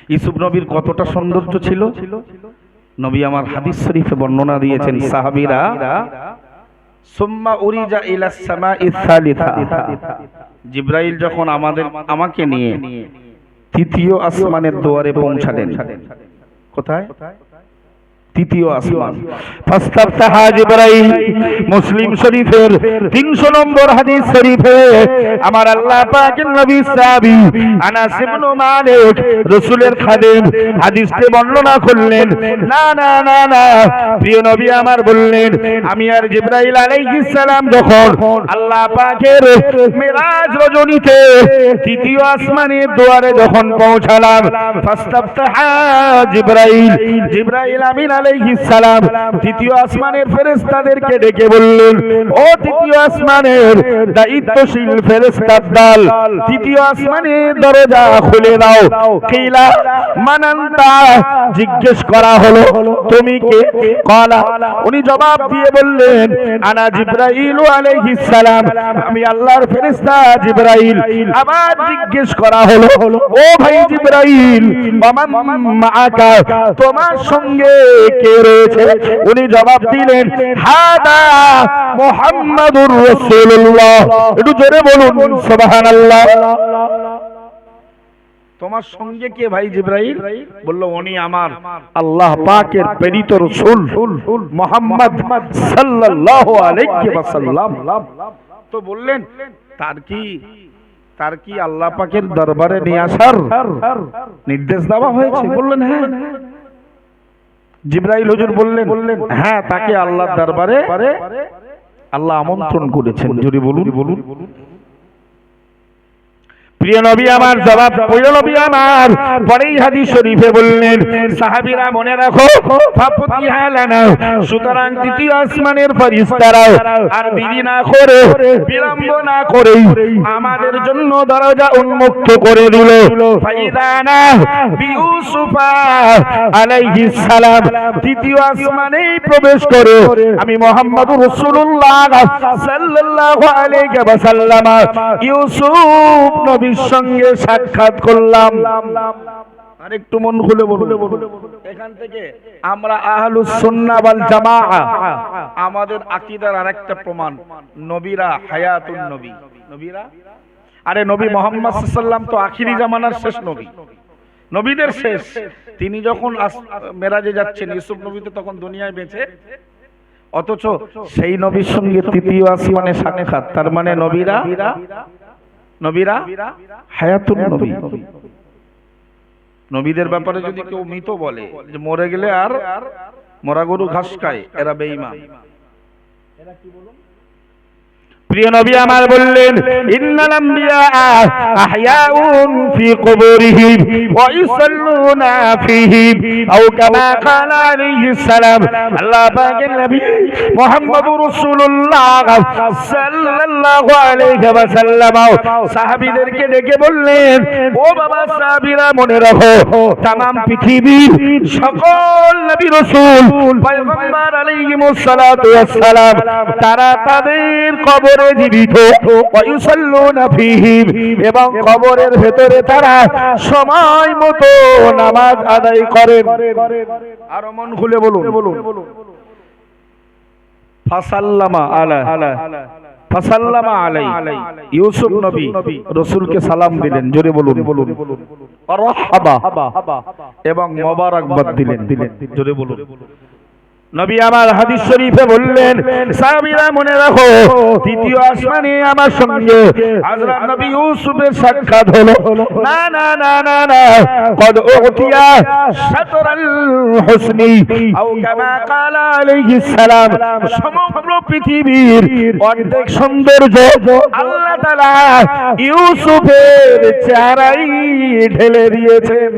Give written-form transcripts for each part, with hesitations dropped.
ইউসুফ নবীর কতটা সৌন্দর্য ছিল নবী আমার হাদিস শরীফে বর্ণনা দিয়েছেন সাহাবীরা সুম্মা উরিজা ইলাস সামাইস সালিসা জিবরাইল যখন আমাকে নিয়ে তৃতীয় আসমানের দুয়ারে পৌঁছালেন কোথায় তৃতীয় আসমান ফাস্তাফতাহা জিবরাইল মুসলিম শরীফের 300 নম্বর হাদিস শরীফে আমার আল্লাহ পাকের নবী সাহাবী আনাস ইবনে মালিক রাসূলের খাদেম হাদিসে বর্ণনা করলেন না না না না প্রিয় নবী আমার বললেন আমি আর জিবরাইল আলাইহিস সালাম যখন আল্লাহ পাকের মিরাজ রজনীতে তৃতীয় আসমানের দুয়ারে যখন পৌঁছালাম ফাস্তাফতাহা জিবরাইল আমিন আলাইহিস সালাম তৃতীয় আসমানের ফেরেশতাদেরকে ডেকে বললেন ও তৃতীয় আসমানের দায়িত্বশীল ফেরেশতার দল তৃতীয় আসমানের দরজা খুলে দাও কিলা মানান্তা জিজ্ঞেস করা হলো তুমি কে কলা উনি জবাব দিয়ে বললেন আনা জিবরাইল আলাইহিস সালাম আমি আল্লাহর ফেরেশতা জিবরাইল আবার জিজ্ঞেস করা হলো ও ভাই জিবরাইল মাআকা তোমার সঙ্গে কে রয়েছে উনি জবাব দিলেন হাদা মুহাম্মাদুর রাসূলুল্লাহ একটু জোরে বলুন সুবহানাল্লাহ তোমার সঙ্গে কে ভাই জিবরাইল বলল উনি আমার আল্লাহ পাকের প্রেরিত রাসূল মুহাম্মদ সাল্লাল্লাহু আলাইহি ওয়াসাল্লাম তো বললেন তার কি আল্লাহ পাকের দরবারে নিয়ে আসার নির্দেশ দেওয়া হয়েছে বললেন হ্যাঁ জিবরাইল হুজুর বললেন হ্যাঁ তাকে আল্লাহর দরবারে আল্লাহ আমন্ত্রণ করেছেন জোরে বলুন প্রিয় নবী আমার জবাব প্রিয় নবী আমার পরেই হাদিস শরীফে বললেন সাহাবীরা মনে রাখো ফাফতিহা লানা সুতরাং তৃতীয় আসমানের ফেরেশতারাও আর দেরি না করে বিলম্ব না করে আমাদের জন্য দরজা উন্মুক্ত করে দিল ফাইদানা বিউসুফা আলাইহিস সালাম তৃতীয় আসমানে প্রবেশ করে আমি মুহাম্মদুর রাসূলুল্লাহ সাল্লাল্লাহু আলাইহি ওয়াসাল্লাম ইউসুফ নবী সঙ্গে সাক্ষাৎ করলাম আর একটু মন খুলে বলুন এখান থেকে আমরা আহলুস সুন্নাহ ওয়াল জামাআহ আমাদের আকীদার আরেকটা প্রমাণ নবীরা হায়াতুন নবী নবীরা আরে নবী মুহাম্মদ সাল্লাল্লাহু আলাইহি ওয়াসাল্লাম তো আখিরি জামানার শেষ নবী নবীদের শেষ তিনি যখন মেরাজে যাচ্ছেন ইউসুফ নবী তো তখন দুনিয়ায় বেঁচে অথচ সেই নবীর সঙ্গে তৃতীয় আসমানে সাক্ষাৎ তার মানে নবীরা হায়াতুন নবী নবীদের ব্যাপারে যদি কেউ মৃত বলে যে মরে গেলে আর মরা গরু ঘাস খায় এরা বেঈমান এরা কি বলুন প্রিয় নবী আমার বললেন ইন্নাল আম্বিয়া আহয়াউন ফি কুবুরিহিম ওয়া ইউসাল্লুনা ফিহিম আও কামা ক্বালা আলাইহিস সালাম আল্লাহ পাকের নবী মুহাম্মদুর রাসূলুল্লাহ সাল্লাল্লাহু আলাইহি ওয়াসাল্লাম সাহাবীদেরকে ডেকে বললেন ও বাবা সাহাবীরা মনে রাখো तमाम পৃথিবীর সকল নবী রাসূল পয়গম্বর আলাইহিমুস সালাতু ওয়াস সালাম তারা তাদের কবর জীবিত ওয়ায়ুসাল্লুনা ফীহিম এবং কবরের ভেতরে তারা সময় মতো নামাজ আদায় করেন আর মন খুলে বলুন ফাসাল্লামা আলাই ইউসুফ নবী রাসূলকে সালাম দিলেন জোরে বলুন মারহাবা এবং মোবারকবাদ দিলেন জোরে বলুন নবী আমার হাদিস শরীফে বললেন সাহাবীরা মনে রাখো তৃতীয় আসমানে আমার সঙ্গে হযরত নবী ইউসুফের সাক্ষাৎ হলো না না না না না কদ উতিয়া শাতরাল হুসনি আও কামা ক্বালা আলাইহিস সালাম সমগ্র পৃথিবীর অর্ধেক সৌন্দর্য আল্লাহ তাআলা ইউসুফের চেহারায় ঢেলে দিয়েছেন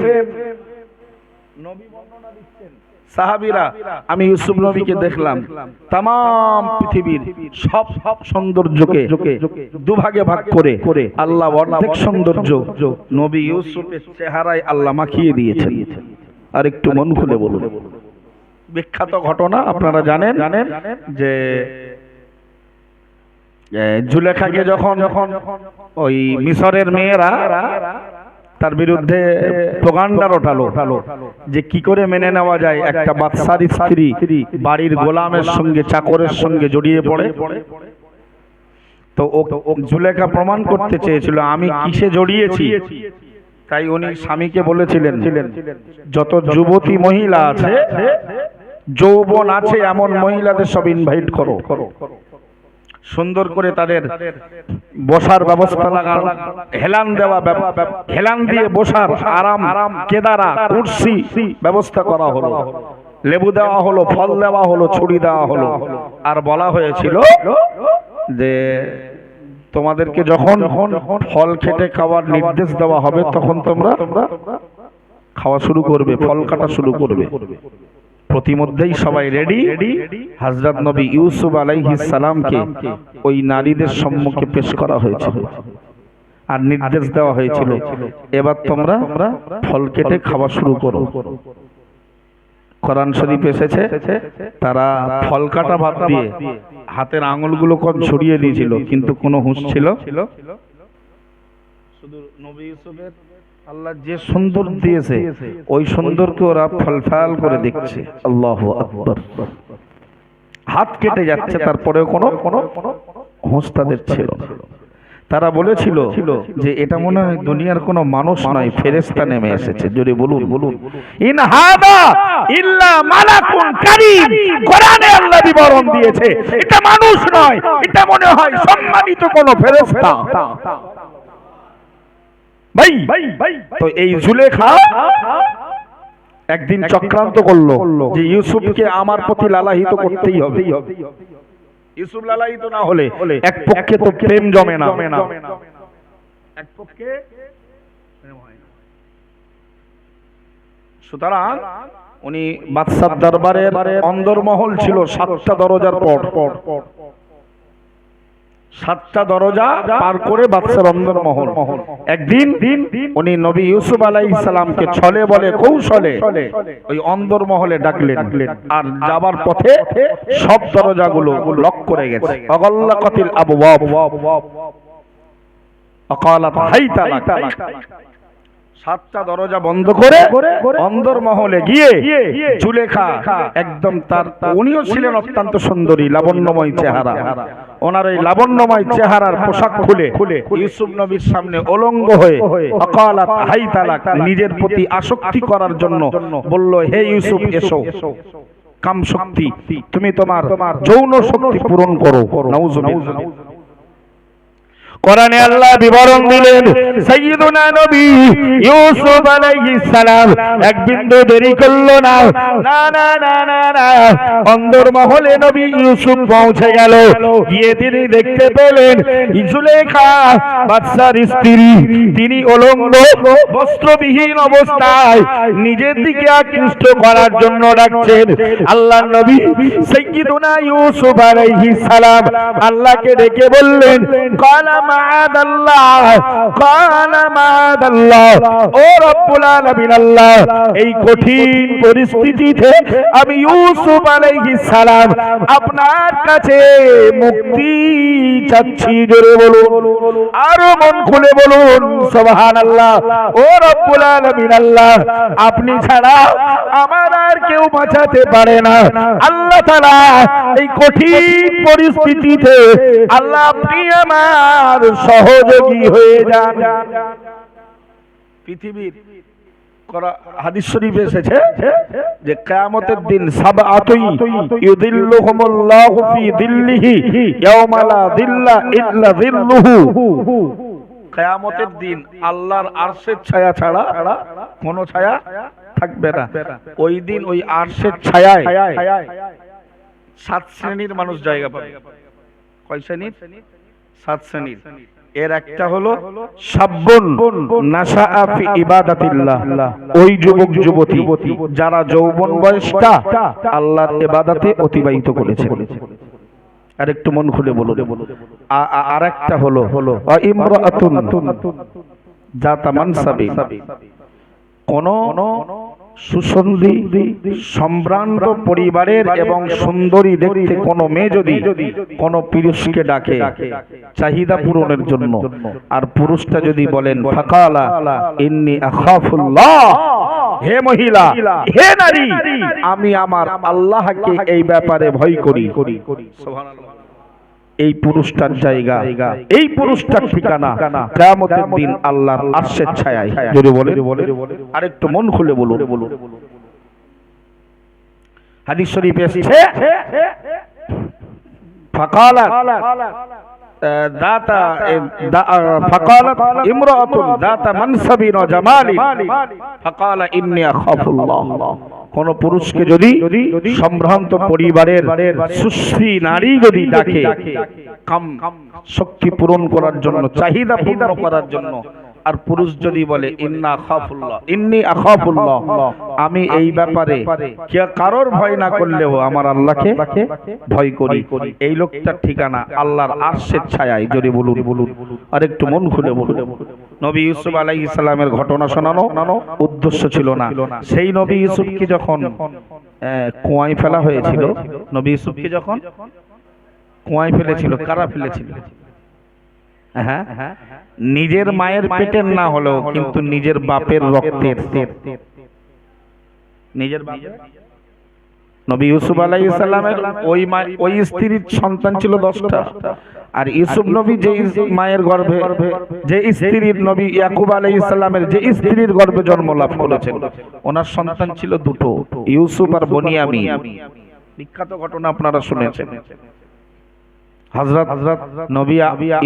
নবী বর্ণনা দিচ্ছেন সাহাবীরা আমি ইউসুফ নবীকে দেখলাম तमाम পৃথিবীর সব সৌন্দর্যকে দুভাগে ভাগ করে আল্লাহ অর্ধেক সৌন্দর্য নবী ইউসুফের চেহারায় আল্লাহ মাখিয়ে দিয়েছেন আর একটু মন খুলে বলুন বিখ্যাত ঘটনা আপনারা জানেন যে জুলেখাকে যখন ওই মিশরের মেয়েরা তার বিরুদ্ধে প্রোপাগান্ডা রটালো যে কি করে মেনে নেওয়া যায় একটা বাদশার স্ত্রী বাড়ির গোলামের সঙ্গে চাকরের সঙ্গে জড়িয়ে পড়ে। তো জুলেখা প্রমাণ করতে চেয়েছিল আমি কিসে জড়িয়েছি, তাই উনি স্বামীকে বলেছিলেন যত যুবতী মহিলা আছে, যৌবন আছে এমন মহিলাদের সব ইনভাইট করো, সুন্দর করে তাদের বসার ব্যবস্থা লাগানো, হেলান দেওয়া, হেলান দিয়ে বসার আরাম, কেদারা, কুরসি ব্যবস্থা করা হলো, লেবু দেওয়া হলো, ফল দেওয়া হলো, ছুরি দেওয়া হলো। আর বলা হয়েছিল যে তোমাদেরকে যখন ফল খেটে খাওয়ার নির্দেশ দেওয়া হবে তখন তোমরা খাওয়া শুরু করবে, ফল কাটা শুরু করবে। প্রতিমধ্যেই সবাই রেডি। হযরত নবী ইউসুফ আলাইহিস সালামকে ওই নারীদের সম্মুখে পেশ করা হয়েছিল আর নির্দেশ দেওয়া হয়েছিল এবার তোমরা ফল কেটে খাওয়া শুরু করো। কোরআন শরীফ এসেছে তারা ফল কাটা বাদ দিয়ে হাতের আঙুলগুলো কত ছড়িয়ে দিয়েছিল, কিন্তু কোনো হুঁশ ছিল শুধু নবী ইউসুফের আল্লাহ যে সুন্দর দিয়েছে ওই সুন্দরকে ওরা ফলফাল করে দেখছে। আল্লাহু আকবার। হাত কেটে যাচ্ছে তারপরেও কোনো হুঁশ তাদের ছিল না। তারা বলেছিল যে এটা মনে হয় দুনিয়ার কোনো মানুষ নয়, ফেরেশতা নেমে এসেছে। জোরে বলুন বলুন ইন হাদা ইল্লা মালাকুন কারীম। কোরআনে আল্লাহ বিবরণ দিয়েছে এটা মানুষ নয়, এটা মনে হয় সম্মানিত কোনো ফেরেশতা। ভাই তো এই জুলেখা একদিন চক্রান্ত করলো যে ইউসুফকে আমার প্রতি লালায়িত করতেই হবে। ইউসুফ লালায়িত না হলে এক পক্ষে তো প্রেম জমে না, এক পক্ষে সুতরাং উনি বাদশার দরবারের অন্দরমহল ছিল 7টা দরজার পর, 7টা দরজা পার করে বাদশার অন্দরমহল। একদিন উনি নবী ইউসুফ আলাইহিস সালামকে ছলে বলে কৌশলে ওই অন্দরমহলে ডাকলেন, আর যাবার পথে সব দরজাগুলো লক করে গেছে। অগল্লাকাতিল আবওয়াব অকালাত হাইতা লাক। 7টা দরজা বন্ধ করে অন্দরমহলে গিয়ে জুলেখা একদম তার, উনিও ছিলেন অত্যন্ত সুন্দরী লাবণ্যময় চেহারা, ওনার এই লাবণ্যময় চেহারার পোশাক খুলে ইউসুফ নবীর সামনে উলঙ্গ হয়ে অকালাত হাইতা লাক নিজের প্রতি আসক্তি করার জন্য বলল, হে ইউসুফ এসো, কাম শক্তি তুমি তোমার যৌন শক্তি পূরণ করো। নাউজুবিল্লাহ। কোরআনে আল্লাহ বিবরণ দিলেন সাইয়্যিদুনা নবী ইউসুফ আলাইহিস সালাম এক বিন্দু দেরি করলো না, না না না না না, অন্দরমহলে নবী ইউসুফ পৌঁছে গেল। গিয়ে তিনি দেখতে পেলেন জুলেখা বাদশার স্ত্রী, তিনি উলঙ্গ বস্ত্রবিহীন অবস্থায় নিজের দিকে আকৃষ্ট করার জন্য ডাকছেন। আল্লাহর নবী সাইয়্যিদুনা ইউসুফ আলাইহিস সালাম আল্লাহকে ডেকে বললেন, কালাম মাআদাল্লাহ, কালা মাআদাল্লাহ, ও রব্বুল আলামিন আল্লাহ, এই কঠিন পরিস্থিতিতে আমি ইউসুফ আলাইহিস সালাম আপনার কাছে মুক্তি চাচ্ছি। জোরে বলুন, আরো মন খুলে বলুন সুবহানাল্লাহ। ও রব্বুল আলামিন আল্লাহ, আপনি ছাড়া আমার আর কেউ বাঁচাতে পারে না। আল্লাহ তাআলা এই কঠিন পরিস্থিতিতে আল্লাহ আপনি আমার সহযোগী হয়ে যান। পৃথিবীর হাদিস শরীফে এসেছে যে কিয়ামতের দিন সাবআতুই ইউযিল্লুহুমুল্লাহু ফি যিল্লিহি ইয়াওমা লা যিল্লা ইল্লা যিল্লুহু। কিয়ামতের দিন আল্লাহর আরশের ছায়া ছাড়া কোনো ছায়া থাকবে না। ওই দিন ওই আরশের ছায়ায় 7 শ্রেণীর মানুষ জায়গা পাবে। কয় শ্রেণীর? 7 শ্রেণীর। এর একটা হলো শাবুন নাশাআ ফি ইবাদাতিল্লাহ, ওই যুবক যুবতী যারা যৌবন বয়সটা আল্লাহর ইবাদতে অতিবাহিত করেছে। আর একটু মন খুলে বলুন। আর একটা হলো ইমরাতুন জাতা মানসাবি, কোন সুসন্ধি সম্ভ্রান্ত পরিবারের এবং সুন্দরী দেখতে কোন মেয়ে যদি কোন পুরুষকে ডাকে চাহিদা পূরণের জন্য, আর পুরুষটা যদি বলেন ফাকালা ইন্নী আখাফুল্লাহ, হে মহিলা, হে নারী, আমি আমার আল্লাহকে এই ব্যাপারে ভয় করি, সুবহানাল্লাহ, এই পুরুষটার জায়গা, এই পুরুষটার ঠিকানা কিয়ামতের দিন আল্লাহর আরশের ছায়ায়। যদি বলে আরেকটু মন খুলে বলুন। হাদিস শরীফে এসেছে ফাকালাত ইমরাতুন যাতা মানসাবিন ওয়া জামালিন ফাকালা ইন্নী আখাফুল্লাহ। কোন পুরুষকে যদি সম্ভ্রান্ত পরিবারের সুশ্রী নারী যদি ডাকে কাম শক্তি পূরণ করার জন্য, চাহিদা পূরণ করার জন্য, আর পুরুষ যদি বলে ইন্নী আখাফুল্লাহ, আমি এই ব্যাপারে কারোর ভয় না করলেও আমার আল্লাহকে ভয় করি, এই লোকটার ঠিকানা আল্লাহর আরশের ছায়ায়। যদি বলুন আর একটু মন খুলে বলুন। নবী ইউসুফ আলাইহিস সালামের ঘটনা শোনানো উদ্দেশ্য ছিল না। সেই নবী ইউসুফকে যখন কুয়ায় ফেলা হয়েছিল, নবী ইউসুফকে যখন কুয়ায় ফেলেছিল, কারা ফেলেছিল? হ্যাঁ, নিজের মায়ের পেটের না হলেও কিন্তু নিজের বাপের রক্তের, নিজের বাপের। নবী ইউসুফ আলাইহিস সালামের ওই স্ত্রীর সন্তান ছিল 10টা, আর ইউসুফ নবী যে মায়ের গর্ভে, যে স্ত্রীর, নবী ইয়াকুব আলাইহিস সালামের যে স্ত্রীর গর্ভে জন্ম লাভ করেছেন, ওনার সন্তান ছিল 2টো, ইউসুফ আর বনিয়ামিন। বিখ্যাত ঘটনা আপনারা শুনেছেন। হযরত নবী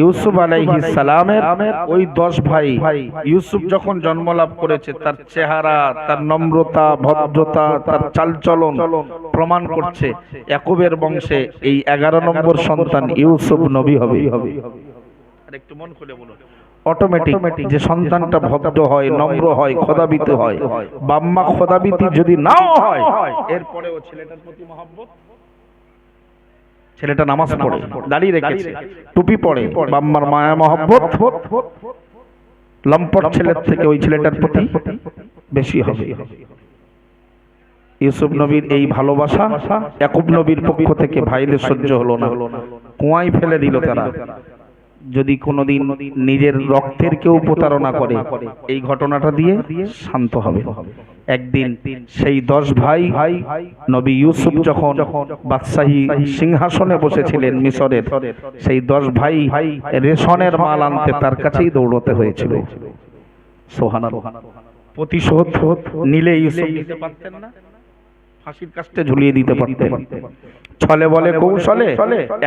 ইউসুফ আলাইহিস সালামের ওই 10 ভাই, ইউসুফ যখন জন্ম লাভ করেছে, তার চেহারা, তার নম্রতা, ভদ্রতা, তার চালচলন প্রমাণ করছে ইয়াকুবের বংশে এই 11 নম্বর সন্তান ইউসুফ নবী হবে। আর একটু মন খুলে বলুন, অটোমেটিক যে সন্তানটা ভদ্র হয়, নম্র হয়, খোদাবিত হয়, বাম্মা খোদাবিতি যদি নাও হয়, এরপরেও ছেলেটার প্রতি মহব্বত, ছেলেটা নামাজ পড়ে, দাড়ি রেখেছে, টুপি পড়ে, বাম্মার মায়া মহব্বত লম্পট ছেলের থেকে ওই ছেলেটার প্রতি বেশি হবে। ইউসুফ নবীর এই ভালোবাসা ইয়াকুব নবীর পক্ষ থেকে ভাইদের সহ্য হলো না, কুয়ায় ফেলে দিল তারা। যদি কোনোদিন নিজের রক্তের কেউ প্রতারণা করে, এই ঘটনাটা দিয়ে শান্ত হবে। একদিন সেই 10 ভাই, নবী ইউসুফ যখন বাদশাহী সিংহাসনে বসেছিলেন মিশরের, সেই 10 ভাই রেশনের মাল আনতে তার কাছেই দৌড়তে হয়েছিল। সুবহানাল্লাহ। প্রতিশোধ নিলে ইউসুফ নিতে পারতেন না, ফাঁসির কাস্টে ঝুলিয়ে দিতে পারতেন। ছলে বলে কৌশলে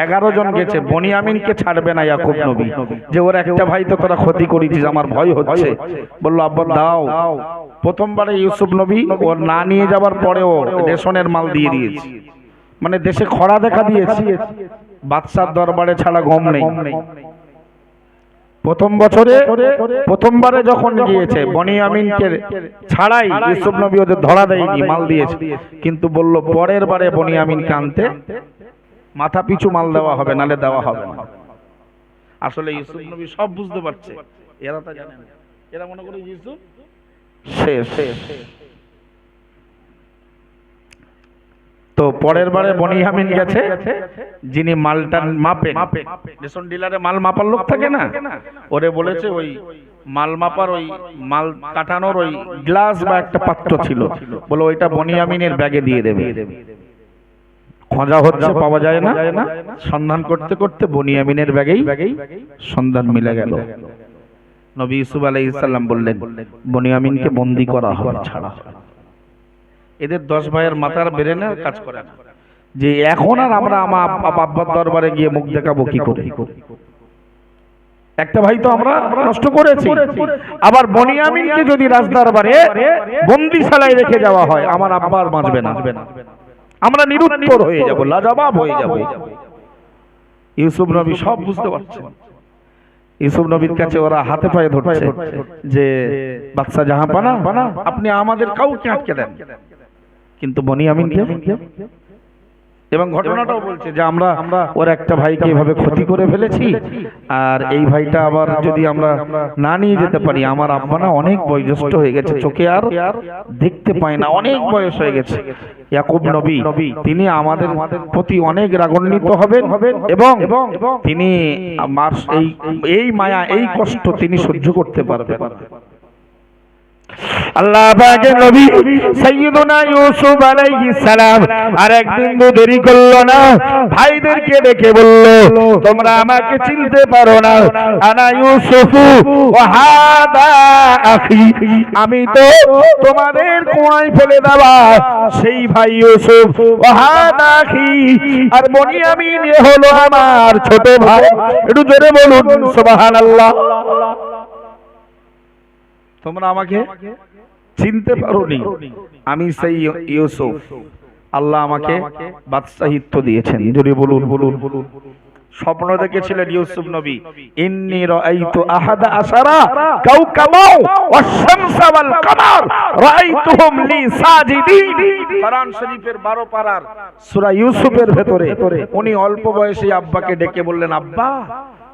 11 জন গেছে, বনিয়ামিনকে ছাড়বে না ইয়াকুব নবী, যে ওর একটা ভাই তো তোরা ক্ষতি করেছিস, আমার ভয় হচ্ছে। বলল আব্বা দাও। প্রথমবারে ইউসুফ নবী ওর না নিয়ে যাবার পরেও রেশনের মাল দিয়ে দিয়েছে, মানে দেশে খরা দেখা দিয়েছে, বাদশার দরবারে ছাড়া গম নেই। প্রথম বছরে প্রথমবারে যখন গিয়েছে, বনিয়ামিনকে ছাড়াই ইউসুফ নবী ওদের ধরা দেয়নি, মাল দিয়েছে, কিন্তু বলল পরের বারে বনিয়ামিনকে আনতে মাথা পিছু মাল দেওয়া হবে, নালে দেওয়া হবে না। আসলে ইউসুফ নবী সব বুঝতে পারছে, এরা তা জানে না, এরা মনে করে ইউসুফ শেষ। তো পরের বারে বনিয়ামিন গেছে, যিনি মালটা মাপে, রেশন ডিলারে মাল মাপার লোক থাকে না, ওরে বলেছে ওই মাল মাপার, ওই মাল কাটানোর ওই গ্লাস বা একটা পাত্র ছিল, বলে ওইটা বনিয়ামিনের ব্যাগে দিয়ে দেবে। খোঁজা হচ্ছে, পাওয়া যায় না, সন্ধান করতে করতে বনিয়ামিনের ব্যাগেই সন্ধান মিলে গেল। নবী ইউসুফ আলাইহিস সালাম বললেন বনিয়ামিনকে বন্দী করা হবে, ছাড়া। এদের 10 ভাইয়ের মাথার ব্রেনের কাজ করে না যে এখন আর আমরা আমার আব্বার দরবারে গিয়ে মুখ দেখাবো কি করে। একটা ভাই তো আমরা নষ্ট করেছি, আবার বনিয়ামিনকে যদি রাজদরবারে বন্দিশালায় রেখে যাওয়া হয়, আমার আব্বা আর বাঁচবে না, আমরা নিরুত্তর হয়ে যাব, লাজবাব হয়ে যাব। ইউসুফ নবী সব বুঝতে পারছেন। ইউসুফ নবীর কাছে ওরা হাতে পায়ে ধরছে যে বাদশা জাহাপানা, আপনি আমাদের কাউকে আটকে দেন, কিন্তু বনিয়ামিনকে এবং ঘটনাটাও বলছে যে আমরা ওর একটা ভাইকে এভাবে ক্ষতি করে ফেলেছি, আর এই ভাইটা আবার যদি আমরা না নিয়ে যেতে পারি, আমার আব্বা না অনেক বয়োজ্যেষ্ঠ হয়ে গেছে, চোখে আর দেখতে পায় না, অনেক বয়স হয়ে গেছে। ইয়াকুব নবী তিনি আমাদের প্রতি অনেক রাগান্বিত হবেন এবং তিনি এই মায়া, এই কষ্ট তিনি সহ্য করতে পারবেন। আল্লাহ পাকের নবী সাইয়্যিদুনা ইউসুফ আলাইহিস সালাম আর এক বিন্দু দেরি করলো না, ভাইদেরকে ডেকে বলল, তোমরা আমাকে চিনতে পারো না, আনা ইউসুফ ওয়া হাদা আখি, আমি তো তোমাদের কুয়ায় ফেলে দেওয়া সেই ভাই ইউসুফ, ওয়া হাদা আখি, আর বনিয়ামিন এ হলো আমার ছোট ভাই। একটু জোরে বলুন সুবহানাল্লাহ। তোমরা আমাকে চিনতে পারোনি, আমি সেই ইউসুফ, আল্লাহ আমাকে বাদশাহিত্ব দিয়েছেন। যদি বলুন বলুন স্বপ্ন দেখেছিলেন ইউসুফ নবী, ইন্নী রাআইতু আহাদা আশারা কাওকাবা ওয়াশ-শামসা ওয়াল কামার রাআইতুহুম লি সাজিদিন। কোরআন শরীফের 12 পারার সূরা ইউসুফের ভেতরে উনি অল্প বয়সে আব্বাকে ডেকে বললেন, আব্বা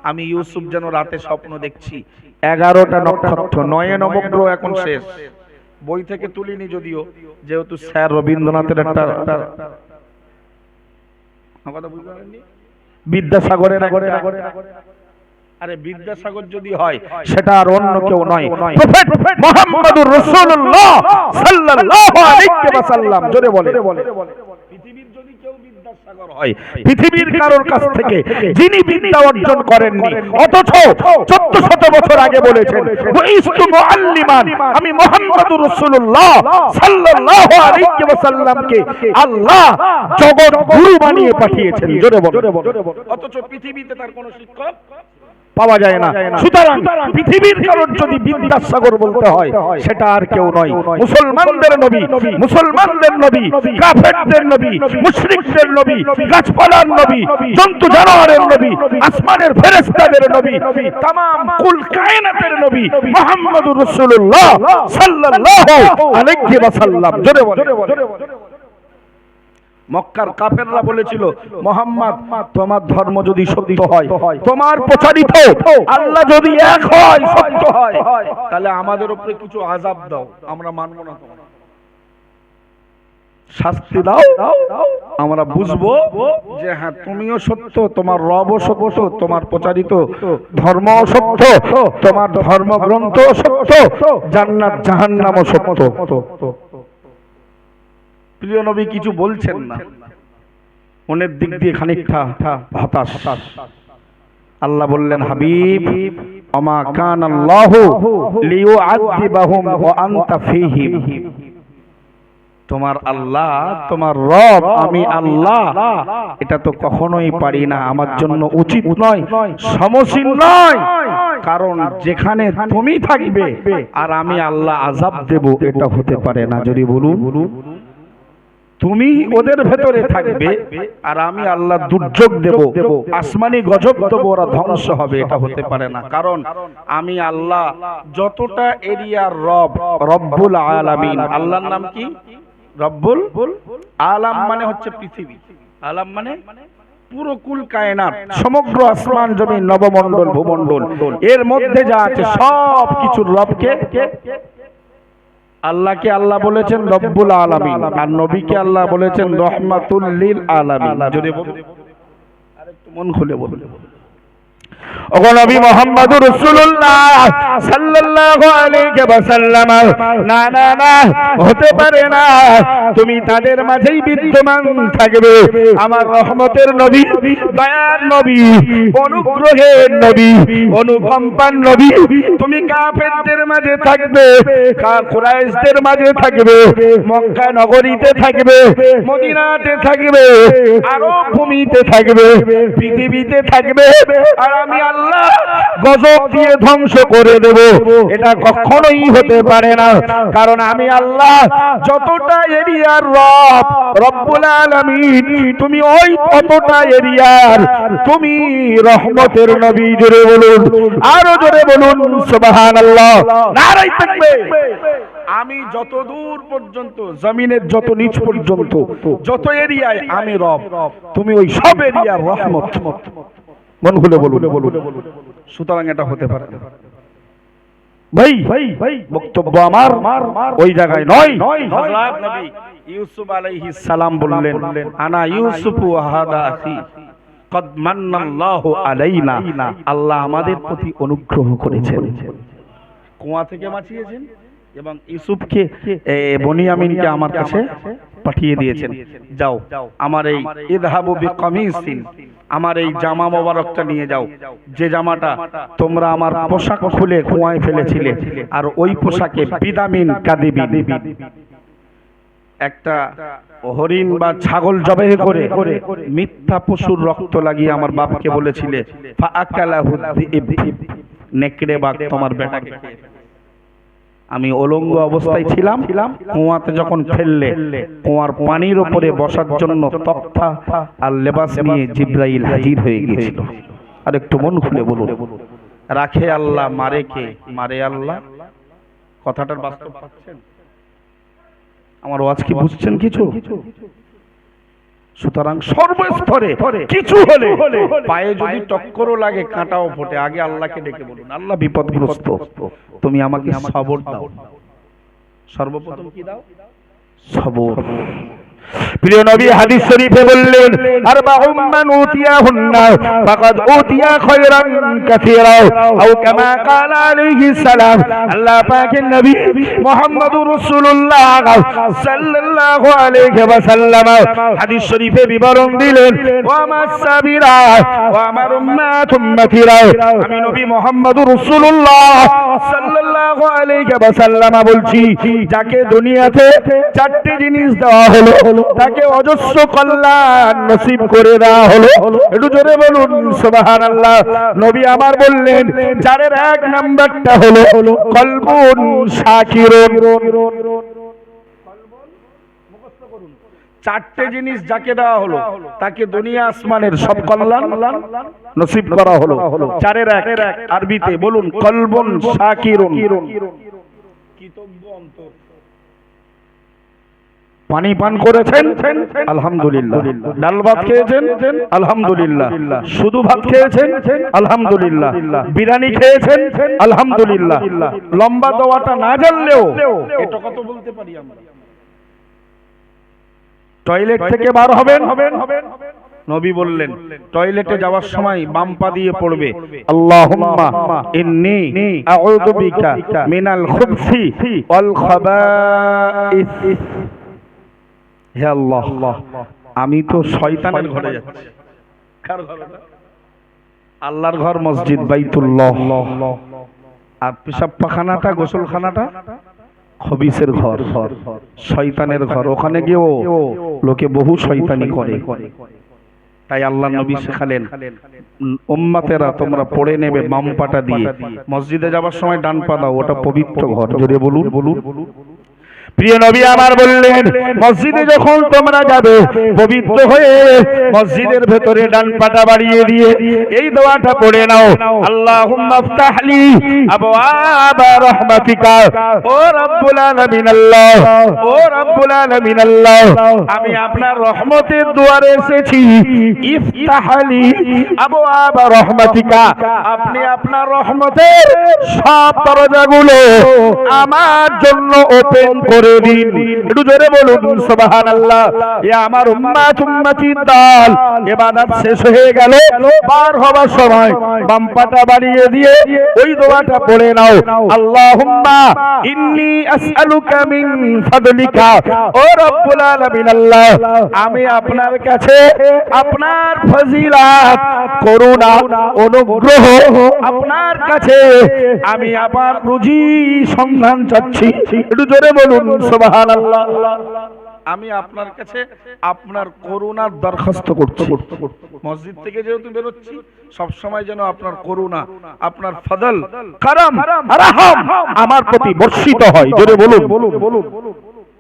আমি ইউসুফ যেন রাতে স্বপ্ন দেখছি, 11টা নক্ষত্র, 9 নবগ্রহ এখন শেষ, বই থেকে তুলিনি যদিও, যেহেতু স্যার রবীন্দ্রনাথের একটা বিদ্যাসাগরের, আরে বিদ্যাসাগর যদি হয় সেটা আর অন্য কেউ নয়, প্রফেট মুহাম্মদুর রাসূলুল্লাহ সাল্লাল্লাহু আলাইহি ওয়াসাল্লাম। জোরে বলে, পৃথিবীর যদি কেউ বিদ্যাসাগর হয়, পৃথিবীর কারোর কাছ থেকে যিনি বিদ্যা অর্জন করেননি, অথচ 1400 বছর আগে বলেছেন, ওয়াইস্তু মুআল্লিমান, আমি মুহাম্মদুর রাসূলুল্লাহ সাল্লাল্লাহু আলাইহি ওয়াসাল্লামকে আল্লাহ জগৎ গুরু বানিয়ে পাঠিয়েছেন। জোরে বলে, অথচ পৃথিবীতে তার কোনো শিক্ষক পাওয়া যায় না। সুতরাং পৃথিবীর কারণ যদি বিদ্যাসাগর বলতে হয় সেটা আর কেউ নয়, মুসলমানদের নবী, মুসলমানদের নবী, কাফেরদের নবী, মুশরিকদের নবী, গাছপালার নবী, জন্তু জানোয়ারের নবী, আসমানের ফেরেশতাদের নবী, तमाम কুল কায়নাতের নবী মুহাম্মদুর রাসূলুল্লাহ সাল্লাল্লাহু আলাইহি ওয়াসাল্লাম। জোরে বলে, মক্কার কাফেররা বলেছিল, মুহাম্মদ তোমার ধর্ম যদি সত্য হয়, তোমার প্রচারিত আল্লাহ যদি এক হয়, সত্য হয়, তাহলে আমাদের উপরে কিছু আযাব দাও, আমরা মানব না, তোমরা শাস্তি দাও, আমরা বুঝবো যে হ্যাঁ তুমিও সত্য, তোমার রবও সত্য, তোমার প্রচারিত ধর্ম সত্য, তোমার ধর্মগ্রন্থ সত্য, জান্নাত জাহান্নামও সত্য। প্রিয় নবী কিছু বলছেন না, মনের দিক দিয়ে খানিকটা হতাশ। আল্লাহ বললেন, হাবিব আমা কানাল্লাহু লিয়ুআযিবাহুম ওয়া আনতা ফীহিম, তোমার আল্লাহ, তোমার রব আমি আল্লাহ, এটা তো কখনোই পারি না, আমার জন্য উচিত নয়, সমসীন নয়, কারণ যেখানে তুমি থাকবে আর আমি আল্লাহ আযাব দেব, এটা হতে পারে না। যদি বলুন, তুমি ওদের ভেতরে থাকবে আর আমি আল্লাহ দুর্যোগ দেব, আসমানি গজব দেব, ওরা ধ্বংস হবে, এটা হতে পারে না। কারণ আমি আল্লাহ যতটা এরিয়ার রব, রব্বুল আলামিন। আল্লাহর নাম কি? রব্বুল আলাম, মানে হচ্ছে পৃথিবী, আলাম মানে পুরো কুল কায়নাত, সমগ্র আসমান জমিন নবমণ্ডল ভূমণ্ডল, এর মধ্যে যা আছে সব কিছুর রবকে আল্লাহকে আল্লাহ বলেছেন রব্বুল আলামিন, আর নবীকে আল্লাহ বলেছেন রহমাতুল লিল আলামিন। যদি আরেকটু মন খুলে বলুন, ওগো নবী মুহাম্মদুর রাসূলুল্লাহ সাল্লাল্লাহু আলাইহি ওয়াসাল্লাম, না না না, হতে পারে না, তুমি তাদের মাঝেই বিদ্যমান থাকবে, আমার রহমতের নবী, দয়ার নবী, অনুগ্রহের নবী, অনুকম্পার নবী, তুমি কাফেরদের মাঝে থাকবে, কুরাইশদের মাঝে থাকবে, মক্কা নগরীতে থাকবে, মদিনাতে থাকবে, আরব ভূমিতে থাকবে, পৃথিবীতে থাকবে, আর আমি আল্লাহ গজব দিয়ে ধ্বংস করে দেব, এটা কখনোই হতে পারে না। কারণ আমি আল্লাহ যতটা এরিয়ার রব, রব্বুল আলামিন, তুমি ওই ততটা এরিয়ার তুমি রহমতের নবী। জোরে বলুন, আরো জোরে বলুন সুবহানাল্লাহ, নারায়ে তাকবীর। আমি যত দূর পর্যন্ত জমিনের যত নিচ পর্যন্ত যত এরিয়ায় আমি রব, তুমি ওই সব এরিয়ার রহমত। মন খুলে বলুন। সুতরাং এটা হতে পারে না ভাই। বক্তব্য আমার ওই জায়গায় নয়। হযরত নবী ইউসুফ আলাইহিস সালাম বললেন, আনা ইউসুফ ওয়া হাদা আখি কদ মান্নাল্লাহু আলাইনা, আল্লাহ আমাদের প্রতি অনুগ্রহ করেছেন, কুয়া থেকে বাঁচিয়েছেন এবং ইউসুফকে বনিয়ামিনকে আমার কাছে পাঠিয়ে দিয়েছেন। যাও আমার এই ইযহাবু বিকামিসিন, আমার এই জামা মোবারকটা নিয়ে যাও, যে জামাটা তোমরা আমার পোশাক খুলে কুয়ায় ফেলেছিলে, আর ওই পোশাকে বিদামিন কাদিবিন, একটা হরিণ বা ছাগল জবাই করে মিথ্যা পশুর রক্ত লাগিয়ে আমার বাপকে বলেছিলে ফাআকালাহু যিব, নেকড়ে বাঘ তোমার বেটাকে খেয়েছে। আমি অলঙ্গ অবস্থায় ছিলাম, কুয়াতে যখন ফেললে কুয়ার পানির উপরে বসার জন্য তক্তা আর লেবাস নিয়ে জিব্রাইল হাজির হয়ে গিয়েছিল। আর একটু মন খুলে বলুন, রাখে আল্লাহ মারে কে? মারে আল্লাহ। কথাটার বাস্তব পাচ্ছেন? আমার ওয়াজ কি বুঝছেন কিছু? সুতরাং সর্বস্তরে কিছু হলে পায়ে যদি টক্করও লাগে, কাঁটাও ফোটে, আগে আল্লাহকে ডেকে বলুন, আল্লাহ বিপদগ্রস্ত, তুমি আমাকে সবর দাও। সর্বপ্রথম কি দাও? সবর। প্রিয় নবী হাদিস শরীফে বললেন, আরবাউম মান উতিয়াহুন্না ফাকাদ উতিয়া খায়রান কাসীরা, আও কামা ক্বালা আলাইহিস সালাম। আল্লাহ পাকের নবী মুহাম্মদুর রাসূলুল্লাহ সাল্লাল্লাহু আলাইহি ওয়াসাল্লাম হাদিস শরীফে বিবরণ দিলেন, ওয়া মাসাবিরা ওয়া আমার উম্মাতুম্মাতিরা। আমি নবী মুহাম্মদুর রাসূলুল্লাহ সাল্লাল্লাহু আলাইহি ওয়াসাল্লাম বলছি, যাকে দুনিয়াতে চারটি জিনিস দেওয়া হলো, তাকে অজস্র কল্যাণ নসিব করে দেওয়া হলো। একটু জোরে বলুন সুবহানাল্লাহ। নবী আমার বললেন, চারের এক নাম্বারটা হলো কলবুন শাকিরুন। চারটে জিনিস যাকে দেওয়া হলো, তাকে দুনিয়া আসমানের সব কল্যাণ নসিব করা হলো। চারের এক, আরবিতে বলুন কলবুন শাকিরুন। কৃতজ্ঞ অন্তর। পানি পান করেছেন, আলহামদুলিল্লাহ। ডাল ভাত খেয়েছেন, আলহামদুলিল্লাহ। শুধু ভাত খেয়েছেন, আলহামদুলিল্লাহ। বিরিয়ানি খেয়েছেন, আলহামদুলিল্লাহ। লম্বা দোয়াটা না জানলেও এটা কত বলতে পারি আমরা। টয়লেট থেকে বার হবেন, নবী বললেন টয়লেটে যাওয়ার সময় বাম পা দিয়ে পড়বে, আল্লাহুম্মা ইন্নী আউযু বিকা মিনাল খুবসি ওয়াল খাবাইস। হে আল্লাহ, আমি তো শয়তানের ঘরে যাচ্ছি। কার ঘরে? আল্লাহর ঘর মসজিদ বাইতুল্লাহ। আর পেশাব পাখানাটা, গোসলখানাটা খবিসের ঘর, শয়তানের ঘর। ওখানে গিয়েও লোকে বহু শয়তানি করে। তাই আল্লাহ নবী শেখালেন, উম্মতেরা তোমরা পড়ে নেবে বাম পাটা দিয়ে, মসজিদে যাবার সময় ডান পা দাও, ওটা পবিত্র ঘর। জোরে বলুন। প্রিয় নবী আমার বললেন, মসজিদে যখন তোমরা যাবে পবিত্র হয়ে মসজিদের ভেতরে ডান পাটা বাড়িয়ে দিয়ে এই দোয়াটা পড়ে নাও, আল্লাহুম্মা ইফতাহলি আবওয়াবা রাহমাতিকা। ও রব্বুল আলামিন আল্লাহ, ও রব্বুল আলামিন আল্লাহ, আমি আপনার রহমতের দুয়ারে এসেছি। ইফতাহলি আবওয়াবা রাহমাতিকা, আপনি আপনার রহমতের সব দরজাগুলো আমার জন্য ওপেন করে দিন। একটু জোরে বলুন সুবহানাল্লাহ। ইয়া আমার উম্মাত উম্মতির দল, ইবাদত শেষ হয়ে গেল, বার হবার সময় বাম পাটা বাড়িয়ে দিয়ে ওই দোয়াটা পড়ে নাও, আল্লাহুম্মা ইন্নী আসআলুকা মিন ফাদলিকা। ও রব্বুল আলামিন আল্লাহ, আমি আপনার কাছে আপনার ফজিলত, করুণা, অনুগ্রহ, আপনার কাছে আমি আমার রুজি সন্ধান চাচ্ছি। একটু জোরে বলুন সুবহানাল্লাহ। আমি আপনার কাছে আপনার করুণার দরখাস্ত করছি। মসজিদ থেকে যেহেতু বেরোচ্ছি, সব সময় যেন আপনার করুণা, আপনার ফজল, করম, রহম আমার প্রতি বর্ষিত হয়। জোরে বলুন।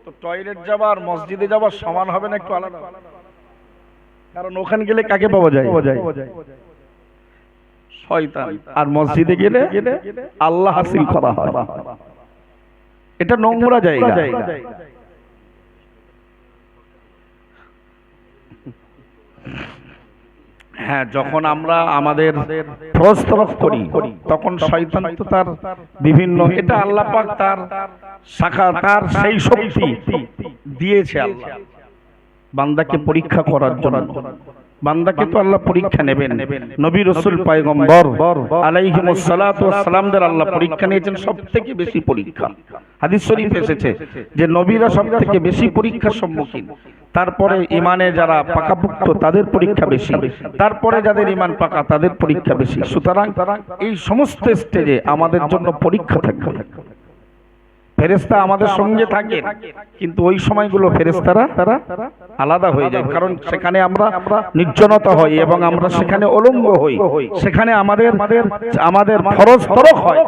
তো টয়লেট যাবার মসজিদে যাবার সমান হবে না? একটু আলাদা। কারণ ওখানে গেলে কাকে পাওয়া যায়? শয়তান। আর মসজিদে গেলে আল্লাহ হাসিল করা হয়। এটা নোংরা জায়গা। হ্যাঁ, যখন আমরা আমাদের ফরজ তরফ করি তখন শয়তান তো তার বিভিন্ন, এটা আল্লাহ পাক তার শাখা, তার সেই শক্তি দিয়েছে আল্লাহ বান্দাকে পরীক্ষা করার জন্য। বান্দাকে তো আল্লাহ পরীক্ষা নেবেন। নবী রাসূল পয়গম্বর আলাইহিমুস সালাতু ওয়াস সালামদের আল্লাহ পরীক্ষা নিয়েছেন সবথেকে বেশি পরীক্ষা। হাদিস শরীফ এসেছে যে নবীরা সবথেকে বেশি পরীক্ষার সম্মুখীন, তারপরে ইমানে যারা পাকাপোক্ত তাদের পরীক্ষা বেশি, তারপরে যাদের ইমান পাকা তাদের পরীক্ষা বেশি। সুতরাং এই সমস্ত স্টেজে আমাদের জন্য পরীক্ষা থাকবে। ফেরেশতা আমাদের সঙ্গে থাকে, কিন্তু ওই সময়গুলো ফেরেশতারা আলাদা হয়ে যায়, কারণ সেখানে আমরা নির্জনতা হই এবং আমরা সেখানে অলঙ্গ হই, সেখানে আমাদের ফরজ তরক হয়,